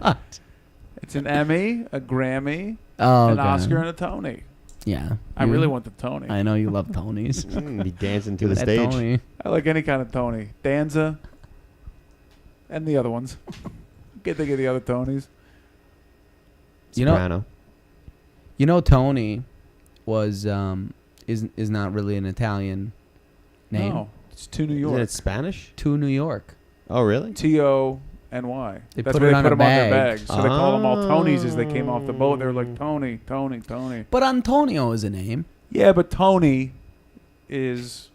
It's an Emmy, a Grammy, Oh, an okay. Oscar, and a Tony. Yeah. I really want the Tony. I know you love Tonys. Be dancing to Give the me that stage. Tony. I like any kind of Tony. Danza. And the other ones. Can't think of the other Tonys. Soprano. You know, Tony was is not really an Italian name. No, it's to New Isn't York. it Spanish? To New York. Oh, really? Tony. They That's put where it they on put a them on their bag. bags. So they call them all Tonys as they came off the boat. They were like, Tony, Tony, Tony. But Antonio is a name. Yeah, but Tony is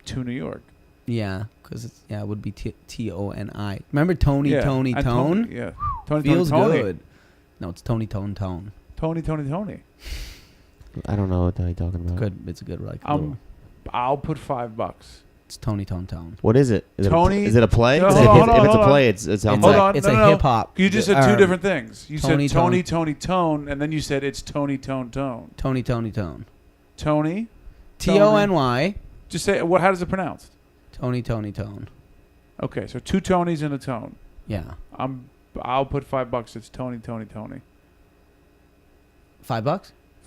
to New York. Yeah, because it would be Toni. Remember Toni Yeah, Tone? and yeah. Tony, Feels Tony. good. No, it's Toni Tone. Tony. I don't know what you're talking about. Good. It's a good little- I'll put $5. It's Toni Tone. What is it? Tony- Is it a play? No, If hold on, it's a hold play, on. it's how It's much. Hold on. It's no, a no. hip hop. You just said two different things. You Tony said Tone, and then you said it's Tony Tone. Tony. Tony. Tony. Just say what? How does it pronounce? Tony. Okay, so two Tonys and a tone. Yeah. I'll put $5. It's Tony. $5?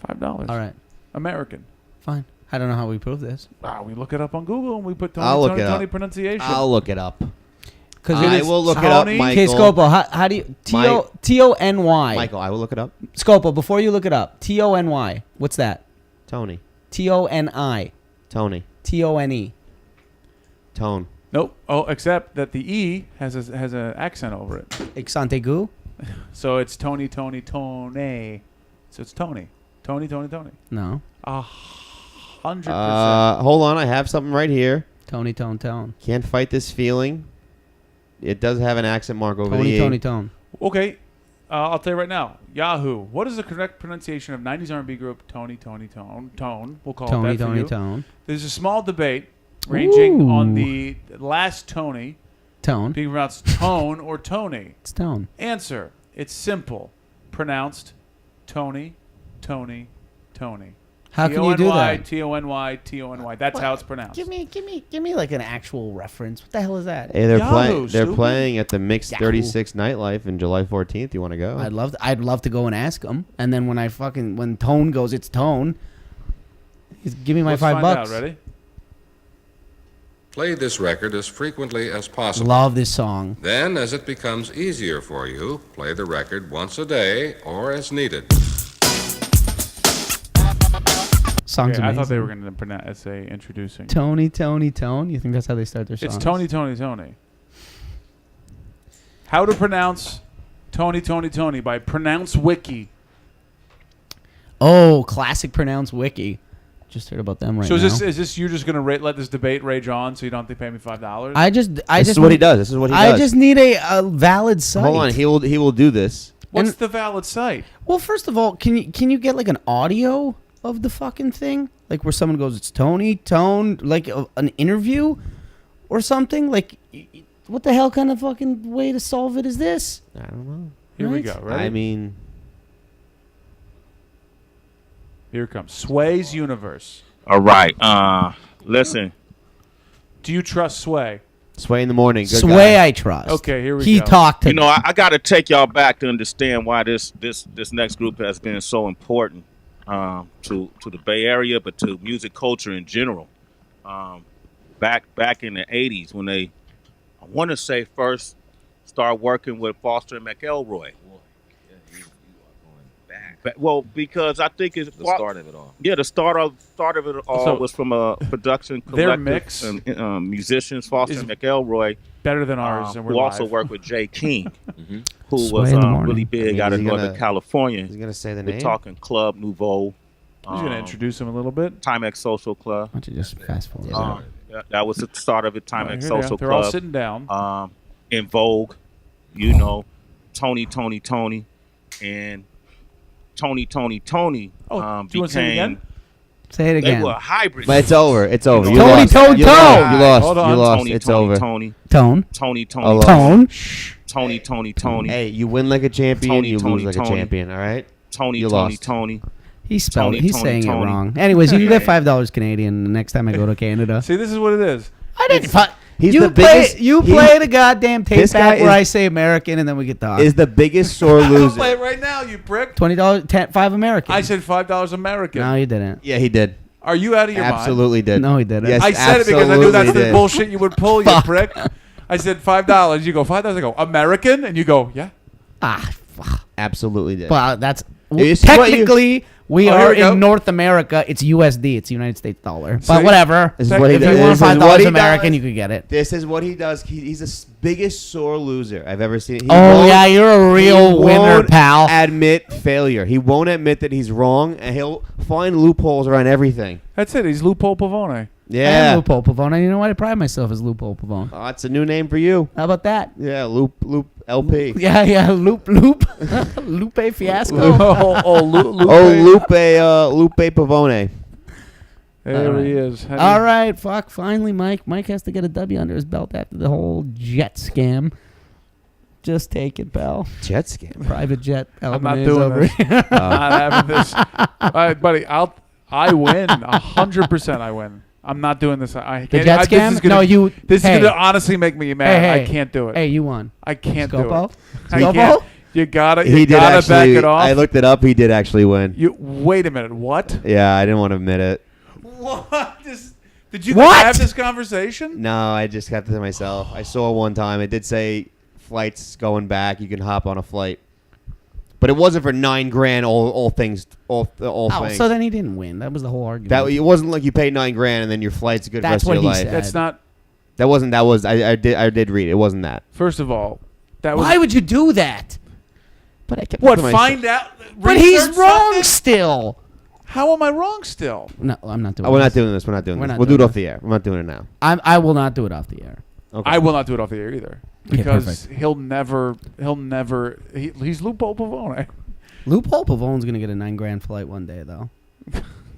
$5. All right. American. Fine. I don't know how we prove this. We look it up on Google and we put I'll look it Tony up. pronunciation. I'll look it up. Because I will look it up, Tony? Michael. Okay, Scopo, how do you... Tony. Michael, I will look it up. Scopo, before you look it up, Tony. What's that? Tony. Toni. Tony. Tone. Tone. Nope. Oh, except that the E has an accent over it. Exantegu? So it's Tony. So it's Tony. Tony. No. 100%. Hold on, I have something right here. Tony Tone. Can't fight this feeling. It does have an accent mark over the E. Tone. Okay. I'll tell you right now. Yahoo. What is the correct pronunciation of 90s R&B group Tony Tone? We'll call it that for you. Tone. There's a small debate ranging Ooh. on the last Tony Tone. being pronounced Tone or Tony. It's Tone. Answer. It's simple. Pronounced Tony. How can you do that? Tony. That's how it's pronounced. Give me like an actual reference. What the hell is that? Hey, they're Yahoo, They're stupid. playing at the Mix Yahoo. 36 nightlife in July 14th. You want to go? I'd love to go and ask him. And then when Tone goes, it's Tone. Give me my Let's $5. find out. Ready? Play this record as frequently as possible. Love this song. Then, as it becomes easier for you, play the record once a day or as needed. Song's Okay, I amazing. thought they were going to say introducing. Tony Tone. You think that's how they start their songs? It's Tony. How to pronounce Tony by Pronounce Wiki. Oh, classic pronounce wiki. Just heard about them right So now. is this you're just going to let this debate rage on so you don't have to pay me $5? This is what he does. This is what he does. I just need a valid site. Hold on. He will do this. What's the valid site? Well, first of all, can you get like an audio of the fucking thing? Like where someone goes, it's Tone, like an interview or something? Like, what the hell kind of fucking way to solve it is this? I don't know. Here we Right? go. Ready? I mean, Here it comes. Sway's Universe. All right. Listen. Do you trust Sway? Sway in the morning. Good Sway, guy. I trust. Okay, here we he go. talked to You know, I got to take y'all back to understand why this next group has been so important to the Bay Area, but to music culture in general. Back in the '80s, when I want to say first started working with Foster and McElroy. Well, because I think it's The start of it all. Yeah, the start of it all So, was from a production their collective mix and musicians, Foster is and McElroy, Better than ours, and we're who also live. worked with Jay King, who Sway was in the morning. really big out is of he Northern gonna- California. He's gonna say the We're name. talking Club Nouveau. I'm just going to introduce him a little bit. Timex Social Club. Why don't you just fast forward? That was the start of it. Right, Timex here they Social are. They're all Club. sitting down. In Vogue, you know, Tony, and Tony. Oh, do you want to say it again? Say it They again. were a hybrid. But it's over. It's over. You Tony, lost. Tone, You Tone. lost. You lost. Hold on. You lost. Tony, It's Tony, over. Tony, Tone. Tony, Oh, Tone. Tony. Hey, you win like a champion. Tony, you Tony, lose like Tony. a champion. All right. Tony, You Tony, lost. Tony. He spelled Tony, it. He's Tony, saying it Tony. wrong. Anyways, you can get $5 Canadian the next time I go to Canada. See, this is what it is. I didn't. He's You the play, biggest. you he play the goddamn tape this back guy where is- I say American and then we get the is the biggest sore I'll play loser. it right now, you prick. $20, 5 American. I said $5 American. No, you didn't. Yeah, he did. Are you out of your mind? Absolutely did. No, he didn't. Yes, I said it because I knew that's absolutely the did. bullshit you would pull, you prick. I said $5. You go $5. I go American, and you go yeah. Fuck. Absolutely did. Well, that's It's what you- technically we Oh, here are we go. in North America. It's USD. It's United States dollar. See? But whatever. This is what he If does. you want This is what $5 he American, does. you could get it. This is what he does. He's the biggest sore loser I've ever seen. He Oh won't- yeah, you're a he real winner, won't pal. Admit failure. He won't admit that he's wrong, and he'll find loopholes around everything. That's it. He's Loophole Pavone. I Yeah. am Loophole Pavone. You know what? I pride myself as Loophole Pavone. Oh, it's a new name for you. How about that? Yeah, Loop LP. Yeah, Lupe Fiasco. Lupe Pavone. There All he right. is. All right, fuck. Finally, Mike. Mike has to get a W under his belt after the whole jet scam. Just take it, pal. Jet scam. Private jet. I'm not Albanese doing over this. here. Not having this. All right, buddy. I win 100%. I win. I'm not doing this. I The can't. jet This scam? is gonna, No, you. This hey, is gonna honestly make me mad. Hey, I can't do it. Hey, you won. I can't do Scopo? it. I can't. Scopo? You gotta. He You did gotta actually. back it off. I looked it up. He did actually win. You wait a minute. What? Yeah, I didn't want to admit it. What? Did you What? have this conversation? No, I just kept it to myself. I saw one time. It did say flights going back. You can hop on a flight, but it wasn't for $9,000. All things. All Oh, things. so then he didn't win. That was the whole argument. That it wasn't like you paid $9,000 and then your flight's good That's for the rest what of he your life. said. That's not. That wasn't. That was. I did read it. It wasn't that. First of all, that was. Why would you do that? But I kept What? it to myself. Find out. But he's research wrong something? still. How am I wrong still? No, I'm not doing Oh, we're not this. doing this. We're not doing We're this. not We'll do doing it off this. the air. We're not doing it now. I will not do it off the air. Okay. I will not do it off the air either Okay, because perfect. he'll never. He's Loophole Pavone. Loophole Pavone's gonna get a $9,000 flight one day though,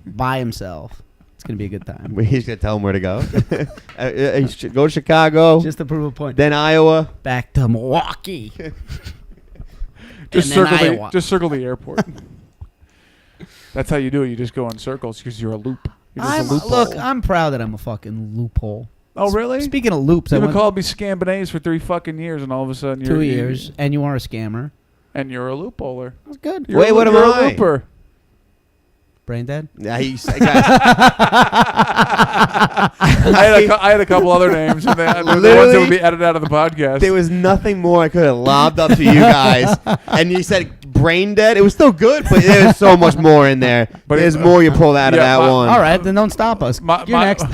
by himself. It's gonna be a good time. He's gonna tell him where to go. Go to Chicago, Just to prove a point. then Iowa. Back to Milwaukee. Just And then circle the Iowa. just circle the airport. That's how you do it. You just go in circles because you're a loop. You're just a loophole. Look, I'm proud that I'm a fucking loophole. Oh really? Speaking of loops, I You've been went called me scambinaise for 3 fucking years, and all of a sudden you're 2 years, and you are a scammer. and you're a loopholer. That's good. You're Wait, a, what am you're I? a looper. Brain dead. Yeah, guys, I had a couple other names, and they're the ones that Literally, would be edited out of the podcast. there was nothing more I could have lobbed up to you guys. And you said brain dead. It was still good, but there's so much more in there. But But there's more you pull out of yeah, that one. Um, All right, then don't stop us. You're next.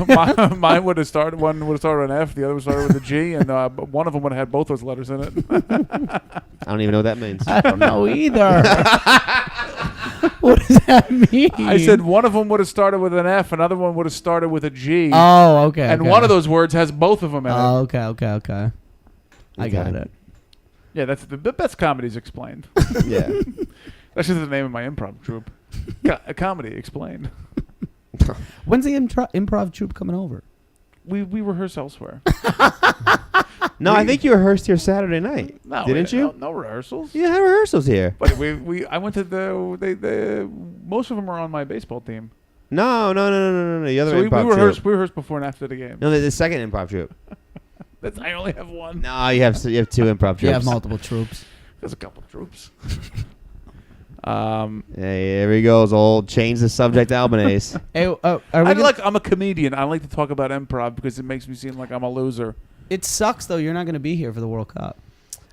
Mine would have started. One would have started with an F. The other would have started with a G, and one of them would have had both those letters in it. I don't even know what that means. I don't know either. What does that mean? I said one of them would have started with an F. Another one would have started with a G. Oh, okay. and okay. one of those words has both of them in it. Oh, okay. I got Okay. it. Yeah, that's the best comedy's explained. Yeah. That's just the name of my improv troupe. A comedy explained. When's the improv troupe coming over? We rehearse elsewhere. No, I think you rehearsed here Saturday night. No, Didn't you? No rehearsals. You had rehearsals here. But I went to the most of them are on my baseball team. No. The other So we improv rehearsed. troupe. We rehearsed before and after the game. No, the second improv troupe. I only have one. No, you have 2 improv troops. You have multiple troops. There's a couple of troops. Hey, here he goes. Old change the subject, Albanese. Hey, I'm a comedian. I like to talk about improv because it makes me seem like I'm a loser. It sucks though. You're not going to be here for the World Cup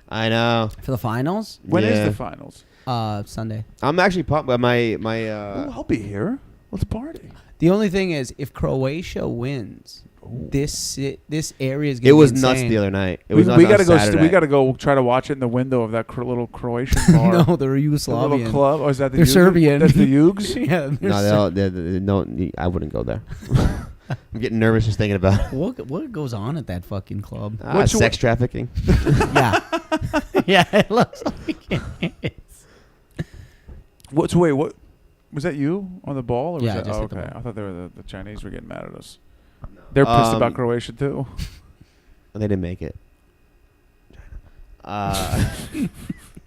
I know. for the finals. When is Yeah. the finals? Sunday. I'm actually pumped by my. Ooh, I'll be here. Let's party. The only thing is, if Croatia wins, this area is going to be It was insane. nuts the other night. It We was nuts on gotta go. Saturday. We gotta go try to watch it in the window of that little Croatian bar. No, they're The Yugoslavian. little club. Oh, is that the They're Yugs? Serbian. That's the Yugs. Yeah. No, they don't. I wouldn't go there. I'm getting nervous just thinking about it. What goes on at that fucking club? What's your- Sex trafficking. Yeah. Yeah, it looks like it is. What was that? You on the ball? Or was Yeah, I that, just oh, hit the okay. ball. I thought the Chinese were getting mad at us. They're pissed about Croatia too. They didn't make it.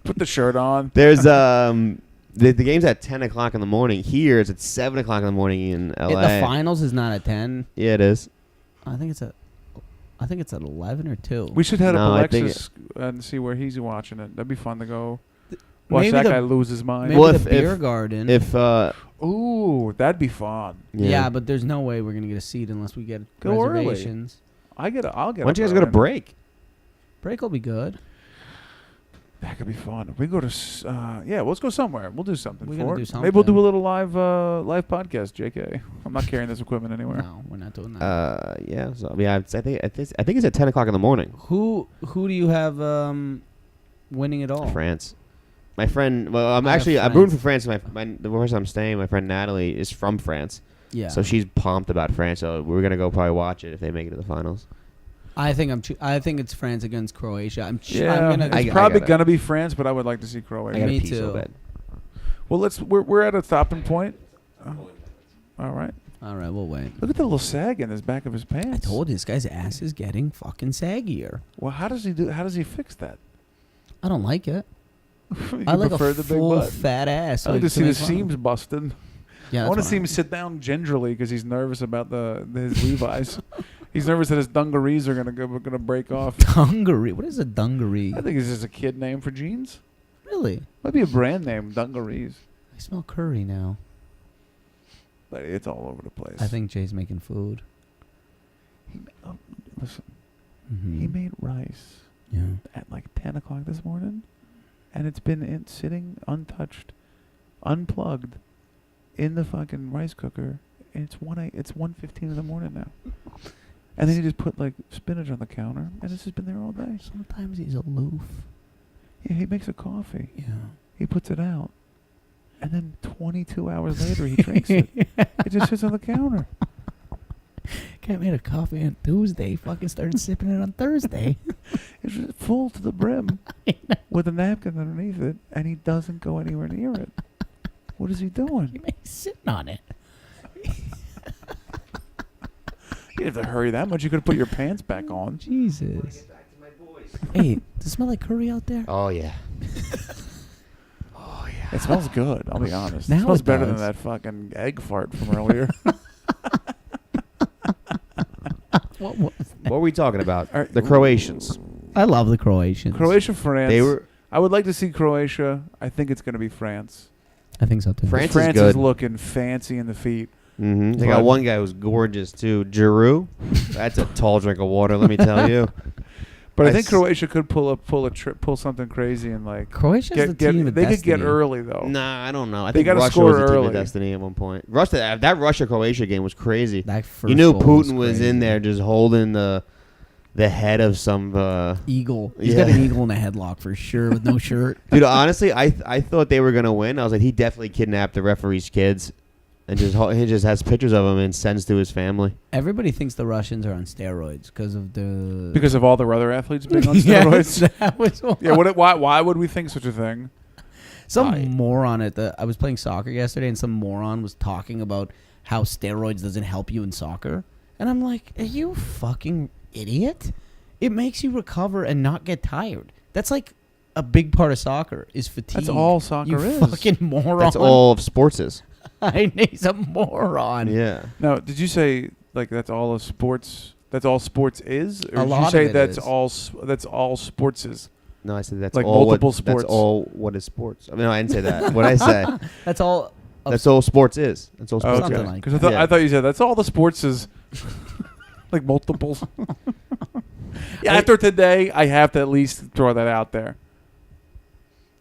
Put the shirt on. There's the game's at 10 o'clock in the morning. Here it's at 7 o'clock in the morning in LA. The finals is not at 10. Yeah, it is. I think it's at I think it's at 11 or 2. We should head No, I up think Alexis and see where he's watching it. That'd be fun to go watch Maybe that the- guy lose his mind. Maybe Well, the beer garden. If Ooh, that'd be fun. yeah, but there's no way we're gonna get a seat unless we get Go early. reservations. I'll get. why don't you guys go to early. break? Break will be good. That could be fun. We go to let's go somewhere. We'll do something. We're for gonna it. do something. Maybe we'll do a little live podcast. JK, I'm not carrying this equipment anywhere. No, we're not doing that. Yeah. So I think it's at 10 o'clock in the morning. Who do you have winning it all? France. My friend. Well, I'm I have rooting France. for France. The person I'm staying, my friend Natalie, is from France. Yeah. So she's pumped about France. So we're gonna go probably watch it if they make it to the finals. I think I think it's France against Croatia. I'm Yeah, gonna. it's I probably gotta- gonna be France, but I would like to see I Croatia. gotta Me pee so too. bad. Well, we're at a stopping point. All right. All right, we'll wait. Look at the little sag in his back of his I pants. told you, this guy's ass is getting fucking saggier. Well, how does he fix that? I don't like it. You I like a prefer the big full butt? fat ass. I like to see the make fun of. seams busted. Yeah, I that's want to what see him sit down gingerly because he's nervous about his Levi's. He's nervous that his dungarees are gonna break off. Dungaree. What is a dungaree? I think it's just a kid name for jeans. Really? Might be a brand name, dungarees. I smell curry now. But it's all over the place. I think Jay's making food. Listen, Mm-hmm. he made rice Yeah. at like 10 o'clock this morning, and it's been sitting untouched, unplugged, in the fucking rice cooker. And it's 1:15 in the morning now. And then he just put like spinach on the counter, and it's just been there all day. Sometimes he's aloof. Yeah, he makes a coffee. Yeah. He puts it out, and then 22 hours later he drinks it. It just sits on the counter. Guy made a coffee on Tuesday. Fucking started sipping it on Thursday. It's just full to the brim with a napkin underneath it, and he doesn't go anywhere near it. What is he doing? He's sitting on it. You didn't have to hurry that much. You could have put your pants back on. Jesus. Hey, does it smell like curry out there? Oh yeah. It smells good, I'll be honest. Now It smells it better than does. that fucking egg fart from earlier. What was What were we talking about? All right. The Croatians. I love the Croatians. Croatia, France. They were. I would like to see Croatia. I think it's going to be France. I think so too. France is France good. is looking fancy in the feet. Mm-hmm. They But- got one guy who's gorgeous too, Giroud. That's a tall drink of water, let me tell you. But I I think s- Croatia could pull something crazy and like Croatia's the get. team of They could get destiny. early though. Nah, I don't know. I They think gotta Russia score was the team early. of destiny at one point. That Russia Croatia game was crazy. That You knew first goal Putin was crazy. in there just holding the head of some. Eagle. He's got Yeah. an eagle in a headlock for sure with no shirt. Dude, honestly, I thought they were gonna win. I was like, he definitely kidnapped the referee's kids, and he just has pictures of them and sends to his family. Everybody thinks the Russians are on steroids because of the. Because of all their other athletes being on Yes, steroids. that was why. Yeah. Why would we think such a thing? Some moron I was playing soccer yesterday, and some moron was talking about how steroids doesn't help you in soccer, and I'm like, are you a fucking idiot? It makes you recover and not get tired. That's like a big part of soccer is fatigue. That's all soccer you is. Fucking moron. That's all of sports is. He's a moron. Yeah. Now, did you say like that's all of sports? That's all sports is, or A did lot you of say it that's is. all sports is? No, I said that's Like all. multiple That's sports. all. What is sports? I mean, no, I didn't say that. What I say? That's all. That's all sports is. That's all Oh, sports. Something okay. like Because that. I thought you said that's all the sports is. Like multiples. Yeah, after today, I have to at least throw that out there.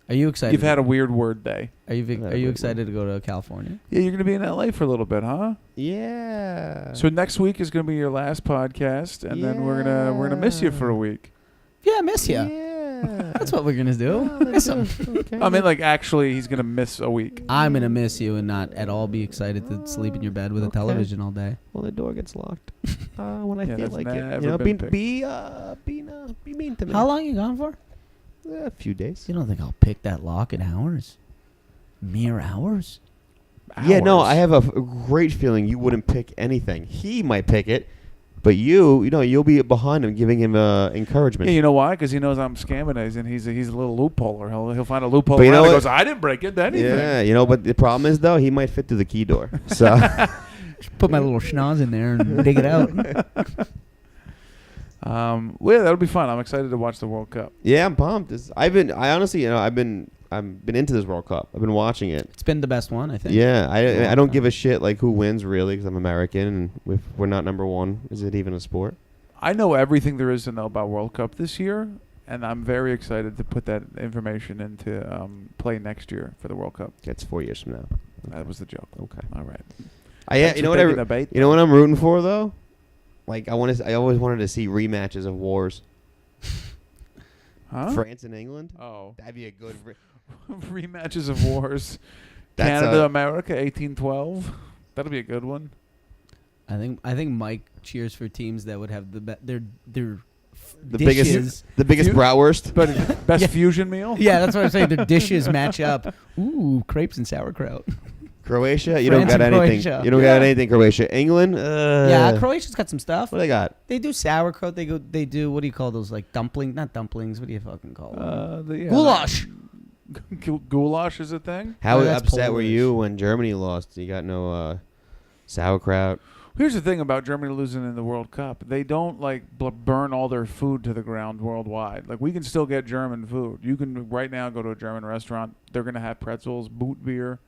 Are you excited? You've had a weird word day. Are you excited to go to California? Yeah, you're going to be in LA for a little bit, huh? Yeah. So next week is going to be your last podcast, and then we're gonna miss you for a week. Yeah, I miss you. Yeah. That's what we're gonna do. Miss him. Okay. I mean, like actually, he's gonna miss a week. I'm gonna miss you and not at all be excited to sleep in your bed with a Okay. television all day. Well, the door gets locked when I Yeah, feel that's like never it. You know, been picked. be mean to me. How long you gone for? A few days. You don't think I'll pick that lock in hours? Mere hours? Yeah, no, Hours. I have a great feeling you wouldn't pick anything. He might pick it, but you'll be behind him, giving him encouragement. Yeah, you know why? Because he knows I'm scamming, and he's a little loopholer. He'll find a loophole. But you around know and what? goes, I didn't break into anything. Yeah, but the problem is though, he might fit through the key door. So Put my little schnoz in there and dig it out. Well, yeah, that'll be fun. I'm excited to watch the World Cup. Yeah, I'm pumped. I've been into this World Cup. I've been watching it. It's been the best one, I think. Yeah, I don't give a shit like who wins really because I'm American and if we're not number one, is it even a sport? I know everything there is to know about World Cup this year, and I'm very excited to put that information into play next year for the World Cup. That's 4 years from now. That was the joke. Okay. All right. You know what I'm rooting for though? Like I always wanted to see rematches of wars. Huh? France and England. Oh. That'd be a good rematches of wars. That's Canada, America, 1812. That'll be a good one. I think Mike cheers for teams that would have their biggest Fu- bratwurst. But best fusion meal? Yeah, that's what I'm saying. Their dishes match up. Ooh, crepes and sauerkraut. Croatia, you France don't got and anything. Croatia. You don't got anything. Croatia, England. Yeah, Croatia's got some stuff. What they got? They do sauerkraut. They do what do you call those? Like dumpling? Not dumplings. What do you fucking call them? Goulash. Goulash is a thing? How that's upset were Polish. you when Germany lost? You got no sauerkraut. Here's the thing about Germany losing in the World Cup. They don't like burn all their food to the ground worldwide. Like we can still get German food. You can right now go to a German restaurant. They're going to have pretzels, boot beer.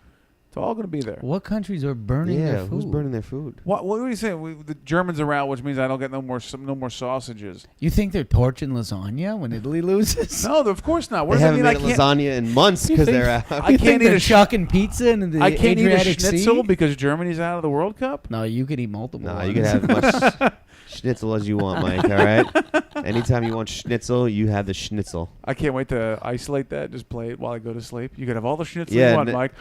It's all going to be there. What countries are burning their food? Who's burning their food? What are you saying? The Germans are out, which means I don't get no more sausages. You think they're torching lasagna when Italy loses? No, of course not. What They does that haven't mean? made lasagna in months because they're out. I can't eat they're a chucking pizza in the I can't Adriatic eat a schnitzel Sea? because Germany's out of the World Cup. No, you could eat multiple. Nah, ones. you can have as much schnitzel as you want, Mike. All right. Anytime you want schnitzel, you have the schnitzel. I can't wait to isolate that. Just play it while I go to sleep. You can have all the schnitzel Yeah, you want, Mike.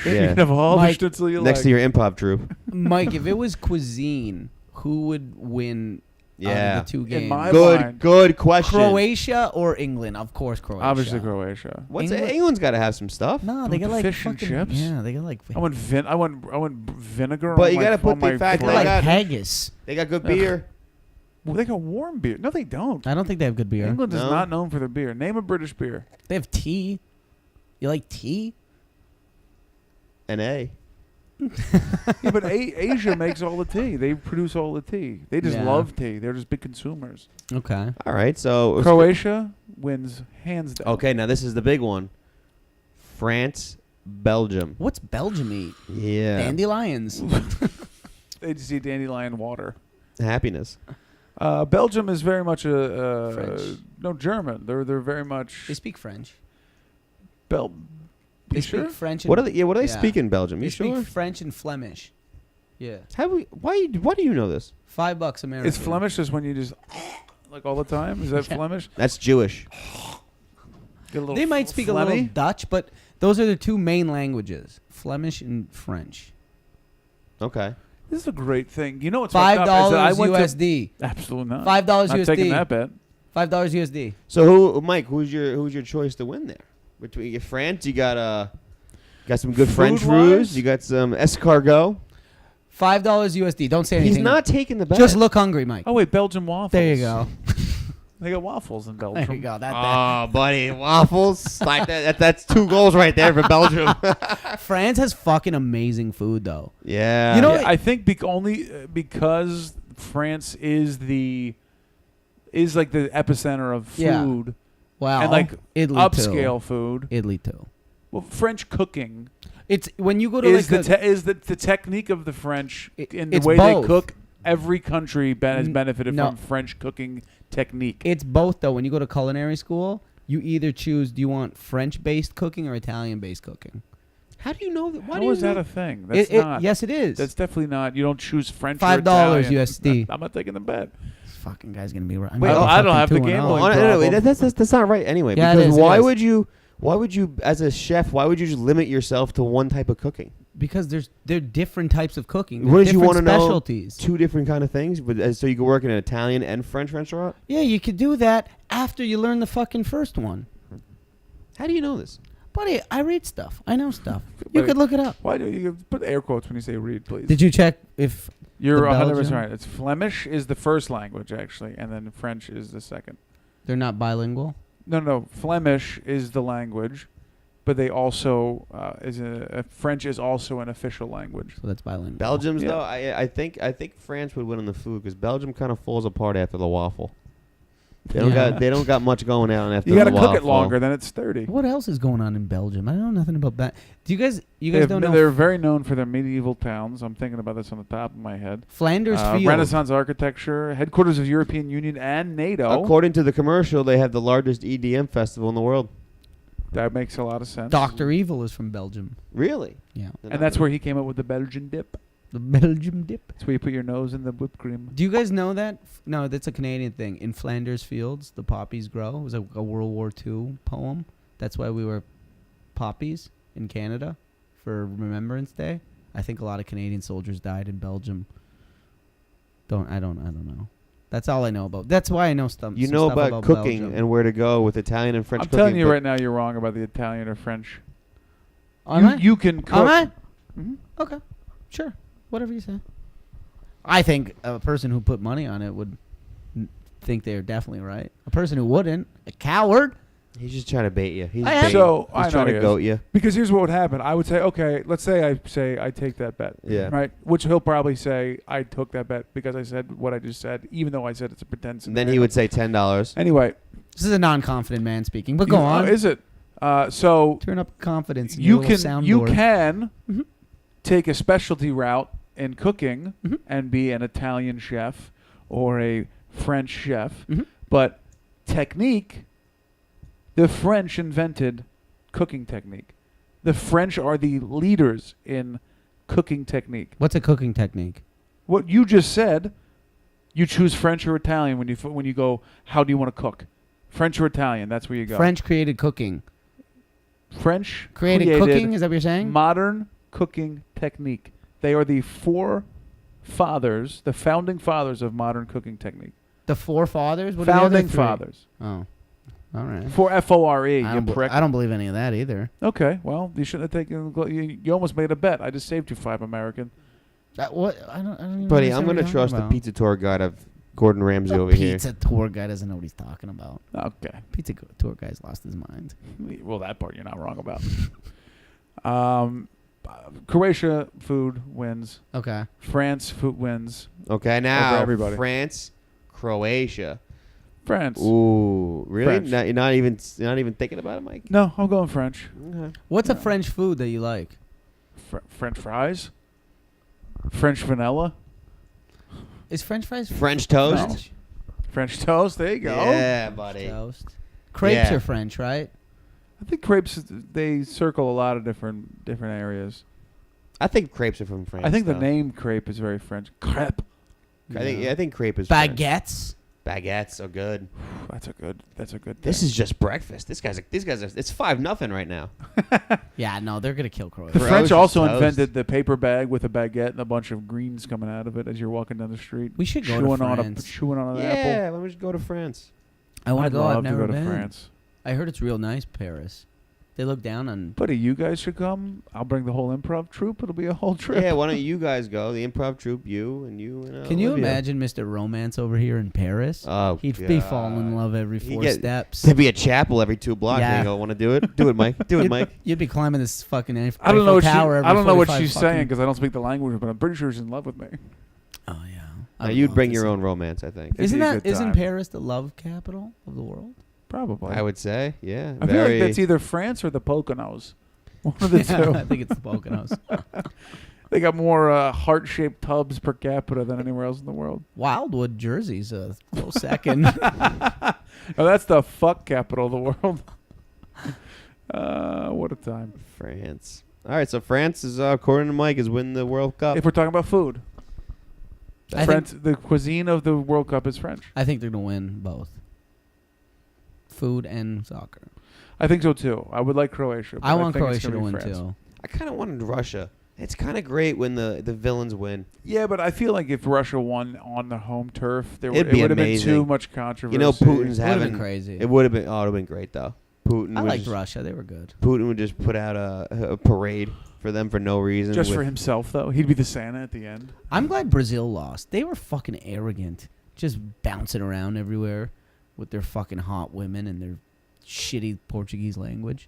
You yeah. can have all Mike, the schnitzel you Next like. to your improv troupe. Mike, if it was cuisine, who would win out Yeah. of the two games? In my Good, mind, good question. Croatia or England? Of course, Croatia. obviously Croatia. What's England- England's got to have some stuff. No, they got like Fish and fucking chips? Yeah, they got like. I want vinegar. But on you my- gotta put on the my fact They they got fries. like got- haggis. They got good beer. Well, they got warm beer. No, they don't. I don't think they have good beer. England is No? not known for their beer. Name a British beer. They have tea. You like tea? An A. Yeah, but Asia makes all the tea. They produce all the tea. They just Yeah. love tea. They're just big consumers. Okay. All right, so Croatia wins hands down. Okay, now this is the big one. France, Belgium. What's Belgium eat? Yeah. Dandelions. They just eat dandelion water. Happiness. Belgium is very much a French. no German. They're very much They speak French. Bel. They You speak sure? French. And, What do they Yeah. speak in Belgium? They You speak sure? French and Flemish. Yeah. Why do you know this? $5 American. Is Flemish just when you just like all the time? Is that Yeah. Flemish? That's Jewish. Get a little They might speak a phlegmy? little Dutch, but those are the two main languages: Flemish and French. Okay. This is a great thing. You know what's fucked up is that I $5 went to- USD. Absolutely not. $5 Not taking USD. that bet. $5 USD. So Mike? Who's your choice to win there? Between you France, you got some good French Food-wise? roux. You got some escargot. $5 USD. Don't say anything. He's not taking the bet. Just look hungry, Mike. Oh wait, Belgian waffles. There you go. They got waffles in Belgium. There you go. Oh, buddy, waffles. Like that's 2 goals right there for Belgium. France has fucking amazing food, though. Yeah. You know- Yeah, I think only because France is like the epicenter of Yeah. food Wow. and like Italy upscale too. food. Italy too. Well, French cooking It's when you go to is like the technique of the French in the it's way both. they cook. Every country has benefited no. from French cooking technique. it's both though. When you go to culinary school, you either choose: do you want French-based cooking or Italian-based cooking? How do you know that? Why How do you is that know? a thing? That's It- not. yes, it is. That's definitely not. You don't choose French or $5 Italian. USD. I'm not taking the bet. This fucking guy's gonna be right. Wait, I don't have the oh. gambling Oh, no, problem. that's not right anyway. Yeah, it because is, it why is. would you as a chef? Why would you just limit yourself to one type of cooking? Because there are different types of cooking. What did you want want to know? specialties. 2 different kind of things, but so you could work in an Italian and French restaurant. Yeah, you could do that after you learn the fucking first one. How do you know this? Buddy, I read stuff. I know stuff. You Wait. could look it up. Why do you put air quotes when you say read, please? Did you check if You're the 100% Belgian? right. It's Flemish is the first language actually, and then French is the second. they're not bilingual? No. Flemish is the language, but they also French is also an official language. So that's bilingual. Belgium's Yeah. though. I think France would win on the food because Belgium kind of falls apart after the waffle. They don't got much going on after. You got to the cook it waffle. longer, then it's sturdy. What else is going on in Belgium? I don't know nothing about that. Do you guys don't know? They're very known for their medieval towns. I'm thinking about this on the top of my head. Flanders Field. Renaissance architecture, headquarters of European Union and NATO. According to the commercial, they have the largest EDM festival in the world. That makes a lot of sense. Dr. Evil is from Belgium. Really? Yeah. And that's where he came up with the Belgian dip. The Belgium dip. That's where you put your nose in the whipped cream. Do you guys know that? No, that's a Canadian thing. In Flanders Fields, the poppies grow. It was a World War II poem. That's why we were poppies in Canada for Remembrance Day. I think a lot of Canadian soldiers died in Belgium. I don't know. That's all I know about. That's why I know stuff. You know stuff about cooking Belgium. and where to go with Italian and French I'm cooking. telling you but right now, you're wrong about the Italian or French. Am I? You can cook. Am I? Mhm. Okay, sure. Whatever you say. I think a person who put money on it would think they're definitely right. A person who wouldn't, a coward. He's just trying to bait you. He's I am. baiting. So, He's I know trying he to is. goat you. Because here's what would happen. I would say, okay, let's say I take that bet. Yeah. Right? Which he'll probably say I took that bet because I said what I just said, even though I said it's a pretend And then scenario. he would say $10. Anyway. This is a non-confident man speaking, but go on. Is it? So Turn up confidence. In you your can little you soundboard. can Mhm. take a specialty route in cooking Mhm. and be an Italian chef or a French chef, Mhm. but technique, the French invented cooking technique. The French are the leaders in cooking technique. What's a cooking technique? What you just said, you choose French or Italian when you go. How do you want to cook? French or Italian? That's where you go. French created cooking. French Created cooking? Is that what you're saying? modern cooking technique. They are the forefathers, the founding fathers of modern cooking technique. The forefathers? What are the other Founding three? fathers. Oh. All right. For FORE, I you don't, prick. I don't believe any of that either. Okay, well, you shouldn't have taken. You almost made a bet. I just saved you $5 American. What? I don't even Buddy, understand I'm what going to you're trust talking the about. pizza tour guide of Gordon Ramsay The over here. pizza tour guy doesn't know what he's talking about. Okay. Tour guy's lost his mind. Well, that part you're not wrong about. Croatia food wins. Okay. France food wins. Okay, now everybody. France, Croatia. France. Ooh, really? French. You're not even thinking about it, Mike? No, I'm going French. Okay. What's a Yeah. French food that you like? French fries. French vanilla. Is French fries French toast? French? French toast. There you go. Yeah, buddy. Toast. Crepes Yeah. are French, right? I think crepes, they circle a lot of different areas. I think crepes are from France. I think the though. name crepe is very French. Crepe. I think crepe is French. Baguettes. Baguettes are good. That's a good. This thing. is just breakfast. These guys are. It's 5-0 right now. Yeah, no, they're gonna kill Croatia. The Gross French also toast. invented the paper bag with a baguette and a bunch of greens coming out of it as you're walking down the street. We should go chewing to on France. chewing on an Yeah, apple. why don't we just go to France? I want I'd to go. love I've never to go been. to France. I heard it's real nice, Paris. They look down on. Buddy, you guys should come. I'll bring the whole improv troupe. It'll be a whole trip. Yeah, why don't you guys go? The improv troupe, you and Can you Olivia. imagine Mr. Romance over here in Paris? Oh, He'd be falling in love every He'd 4 get- steps. There'd be a chapel every 2 blocks. Yeah. And you go, want to do it? Do it, Mike. Do it, Mike. You'd be climbing this fucking Eiffel I don't know what Tower every I don't know what 45 she's fucking- saying because I don't speak the language, but I'm pretty sure she's in love with me. Oh yeah. Now, you'd bring your own romance, I think. It'd be a good Isn't time. Paris the love capital of the world? Probably. I would say, yeah. I feel like that's either France or the Poconos. One of the two. I think it's the Poconos. They got more heart-shaped tubs per capita than anywhere else in the world. Wildwood, Jersey's a close second. Oh, that's the fuck capital of the world. What a time. France. All right, so France is, according to Mike, is winning the World Cup. If we're talking about food, I the cuisine of the World Cup is French. I think they're gonna win both. Food and soccer. I think so too. I would like Croatia. But I want think it's Croatia to gonna be win France. too. I kind of wanted Russia. It's kind of great when the villains win. Yeah, but I feel like if Russia won on the home turf, it It'd would be have been amazing. too much controversy. You know, Putin's It would have having been crazy. It would have been. Oh, it would have been great though. Putin. I would liked just, Russia. They were good. Putin would just put out a parade for them for no reason. Just for with- himself, though. He'd be the Santa at the end. I'm glad Brazil lost. They were fucking arrogant, just bouncing around everywhere with their fucking hot women and their shitty Portuguese language.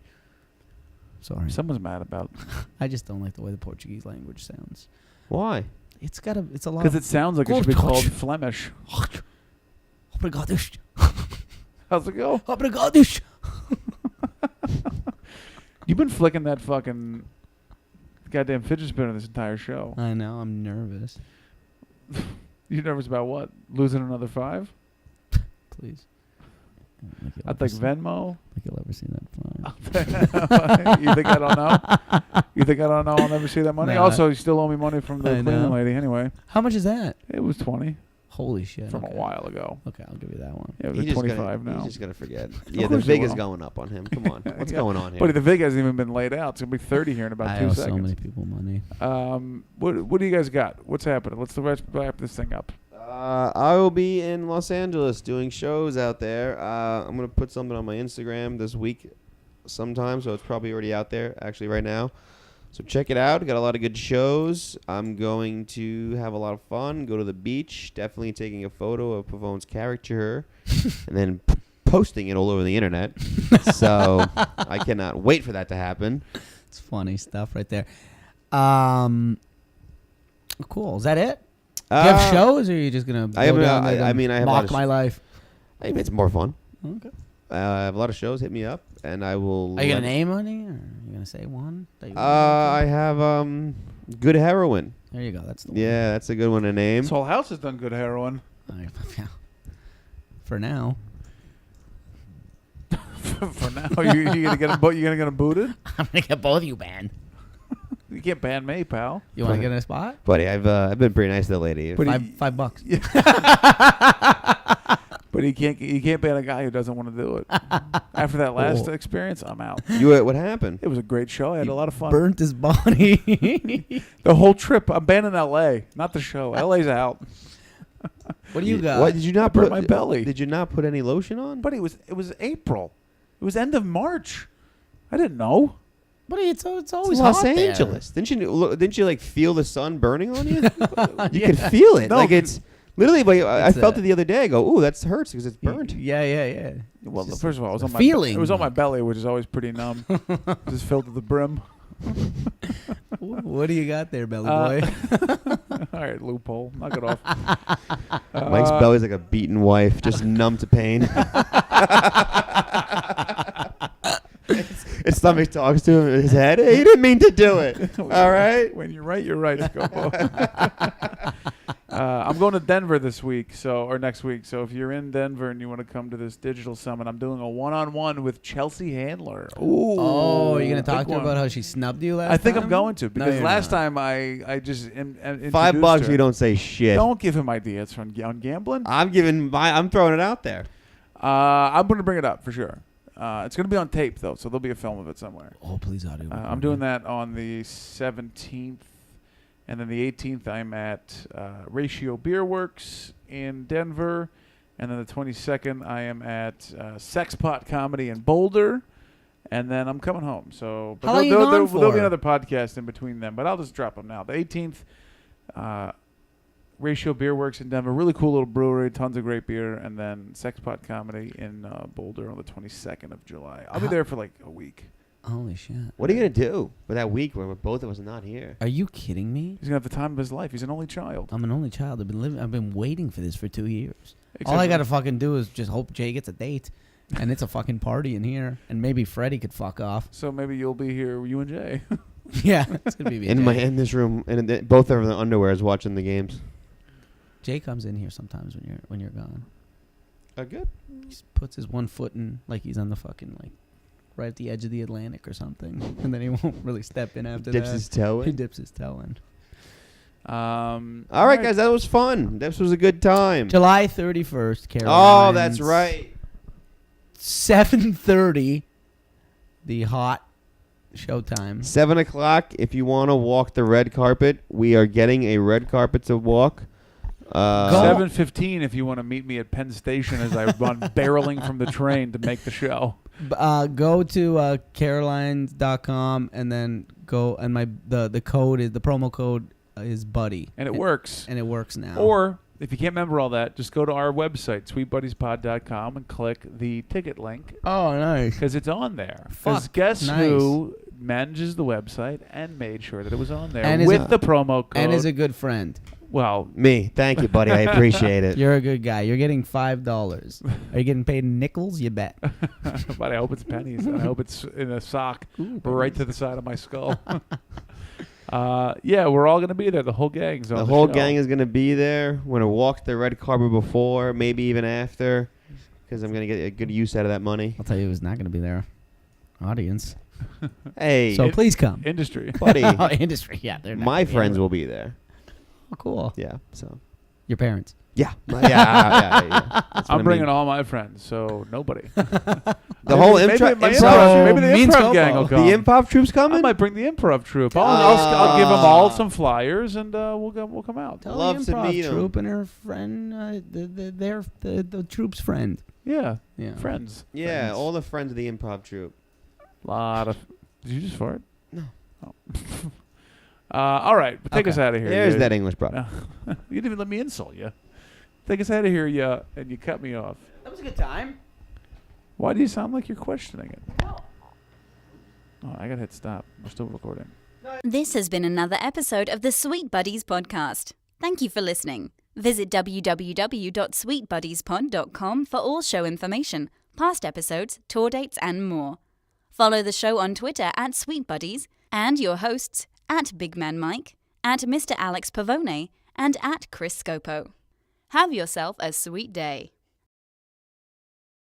Sorry, Someone's mad about I just don't like the way the Portuguese language sounds. Why? It's a lot. because it sounds like it should be called Flemish. Obrigado. How's it go? Obrigado. You've been flicking that fucking goddamn fidget spinner this entire show. I know. I'm nervous. You nervous about what? Losing another 5? Please. I think Venmo. I think you'll ever see that fine. You think I don't know? You think I don't know? I'll never see that money. No, Also, you still owe me money from the I cleaning know. lady. Anyway, How much is that? it was 20 Holy shit. from okay. a while ago. Okay, I'll give you that one. Yeah, it was at 25 now. He's just gonna forget. Yeah, the course he vig is will. going up on him. Come on, what's Yeah. going on here? But the vig hasn't even been laid out. It's gonna be 30 here in about I 2 owe seconds. so many people money. What do you guys got? What's happening? Let's wrap this thing up. I will be in Los Angeles doing shows out there. I'm gonna put something on my Instagram this week, sometime. So it's probably already out there actually right now. So check it out. Got a lot of good shows. I'm going to have a lot of fun. Go to the beach. Definitely taking a photo of Pavone's caricature, and then posting it all over the internet. So I cannot wait for that to happen. It's funny stuff right there. Cool. Is that it? Do you have shows, or are you just gonna? I have go a- down I- there I and mean, I have a lot mock of my life. Hey, it's more fun. Okay. I have a lot of shows. Hit me up, and I will. Are you gonna name any, or are you gonna say one? That you I have Good Heroin. there you go. That's the Yeah, that's a good one to name. This whole house has done good heroin. one. For now. For now, you gonna get him booted? I'm gonna get both of you banned. You can't ban me, pal. You want to get in a spot? Buddy, I've been pretty nice to the lady. But $5. But you can't ban a guy who doesn't want to do it. After that last experience, I'm out. What happened? It was a great show. I had a lot of fun. Burnt his body. The whole trip. I'm banning L.A., not the show. L.A.'s out. What do you got? What did you not burnt put my belly. Did you not put any lotion on? But it was April. It was end of March. I didn't know. But it's It's always Los hot there. Angeles. Didn't you like feel the sun burning on you? You could feel it. No, like it's literally. But I It's felt it the other day. I go, ooh, that hurts because it's burnt. Yeah. Well, Just first of all, it was on my feeling. It was on my belly, which is always pretty numb. Just filled to the brim. What do you got there, belly Uh, boy? All right, loophole. Knock it off. Mike's belly's like a beaten wife, just numb to pain. His stomach talks to him in his head. Hey, he didn't mean to do it. All right. When you're right, Scopo. I'm going to Denver this week, or next week. So if you're in Denver and you want to come to this digital summit, I'm doing a one-on-one with Chelsea Handler. Ooh, Oh, you're gonna talk big to her one. about how she snubbed you last I think time? I'm going to No, because you're last not. time I just introduced $5, her. you don't say shit. Don't give him ideas on gambling. I'm throwing it out there. I'm going to bring it up for sure. It's going to be on tape though, so there'll be a film of it somewhere. Oh, please, audio. I'm doing that on the 17th, and then the 18th I'm at Ratio Beer Works in Denver, and then the 22nd I am at Sexpot Comedy in Boulder, and then I'm coming home. So, but How long are you gone there'll be for? another podcast in between them, but I'll just drop them now. The 18th, Ratio Beer Works in Denver, really cool little brewery, tons of great beer, and then Sexpot Comedy in Boulder on the 22nd of July. I'll be there for like a week. Holy shit! What are you gonna do for that week where both of us are not here? Are you kidding me? He's gonna have the time of his life. He's an only child. I'm an only child. I've been waiting for this for 2 years. Except All I for- gotta fucking do is just hope Jay gets a date, and it's a fucking party in here, and maybe Freddie could fuck off. So maybe you'll be here, you and Jay. Yeah, it's gonna be me. and Jay. In this room, and both of the underwears watching the games. Jay comes in here sometimes when you're gone. Good. He just puts his one foot in like he's on the fucking like right at the edge of the Atlantic or something, and then he won't really step in after Dips that. his toe He in. dips his toe in. All right, guys, that was fun. This was a good time. July 31st, Carolina. Oh, that's right. 7:30. The hot showtime. 7 o'clock. If you want to walk the red carpet, we are getting a red carpet to walk. 7:15 if you want to meet me at Penn Station as I run barreling from the train to make the show. Go to carolines.com and then go and the code is the promo code is buddy And it works. and it works now. Or if you can't remember all that, just go to our website, sweetbuddiespod.com, and click the ticket link oh, nice. because it's on there. Fuck, Because guess nice. who manages the website and made sure that it was on there And is with a- the promo code. And is a good friend. well, Me. Thank you, buddy. I appreciate it. You're a good guy. You're getting $5. Are you getting paid in nickels? You bet. but I hope it's pennies. And I hope it's in a sock right to the side of my skull. Yeah, we're all going to be there. The whole gang's on The the whole show. gang is going to be there. We're going to walk the red carpet before, maybe even after, because I'm going to get a good use out of that money. I'll tell you who's not going to be there. Audience. Hey, So please come. Industry. buddy, Oh, industry. Yeah, they're not my gonna be friends there. will be there. Oh, cool. Yeah, so. Your parents. Yeah. Yeah. That's what I I'm bringing mean. all my friends, so nobody. The whole maybe improv. my So, improv, maybe the me and improv gang Scopo. will The come. improv troupe's I coming? might bring the improv troupe. I'll give them all some flyers, and we'll come out. Tell Love the to improv meet 'em. troupe and her friend, the troupe's friend. Yeah, Yeah. friends. Yeah, Friends. all the friends of the improv troupe. Lot of. Did you just fart? No. Oh. All right, but take Okay. us out of here. There's you. that English, bro. You didn't even let me insult you. Take us out of here, and you cut me off. That was a good time. Why do you sound like you're questioning it? Oh, I gotta hit stop. We're still recording. This has been another episode of the Sweet Buddies podcast. Thank you for listening. Visit www.sweetbuddiespod.com for all show information, past episodes, tour dates, and more. Follow the show on Twitter at Sweet Buddies and your hosts at Big Man Mike, at Mr. Alex Pavone, and at Chris Scopo. Have yourself a sweet day.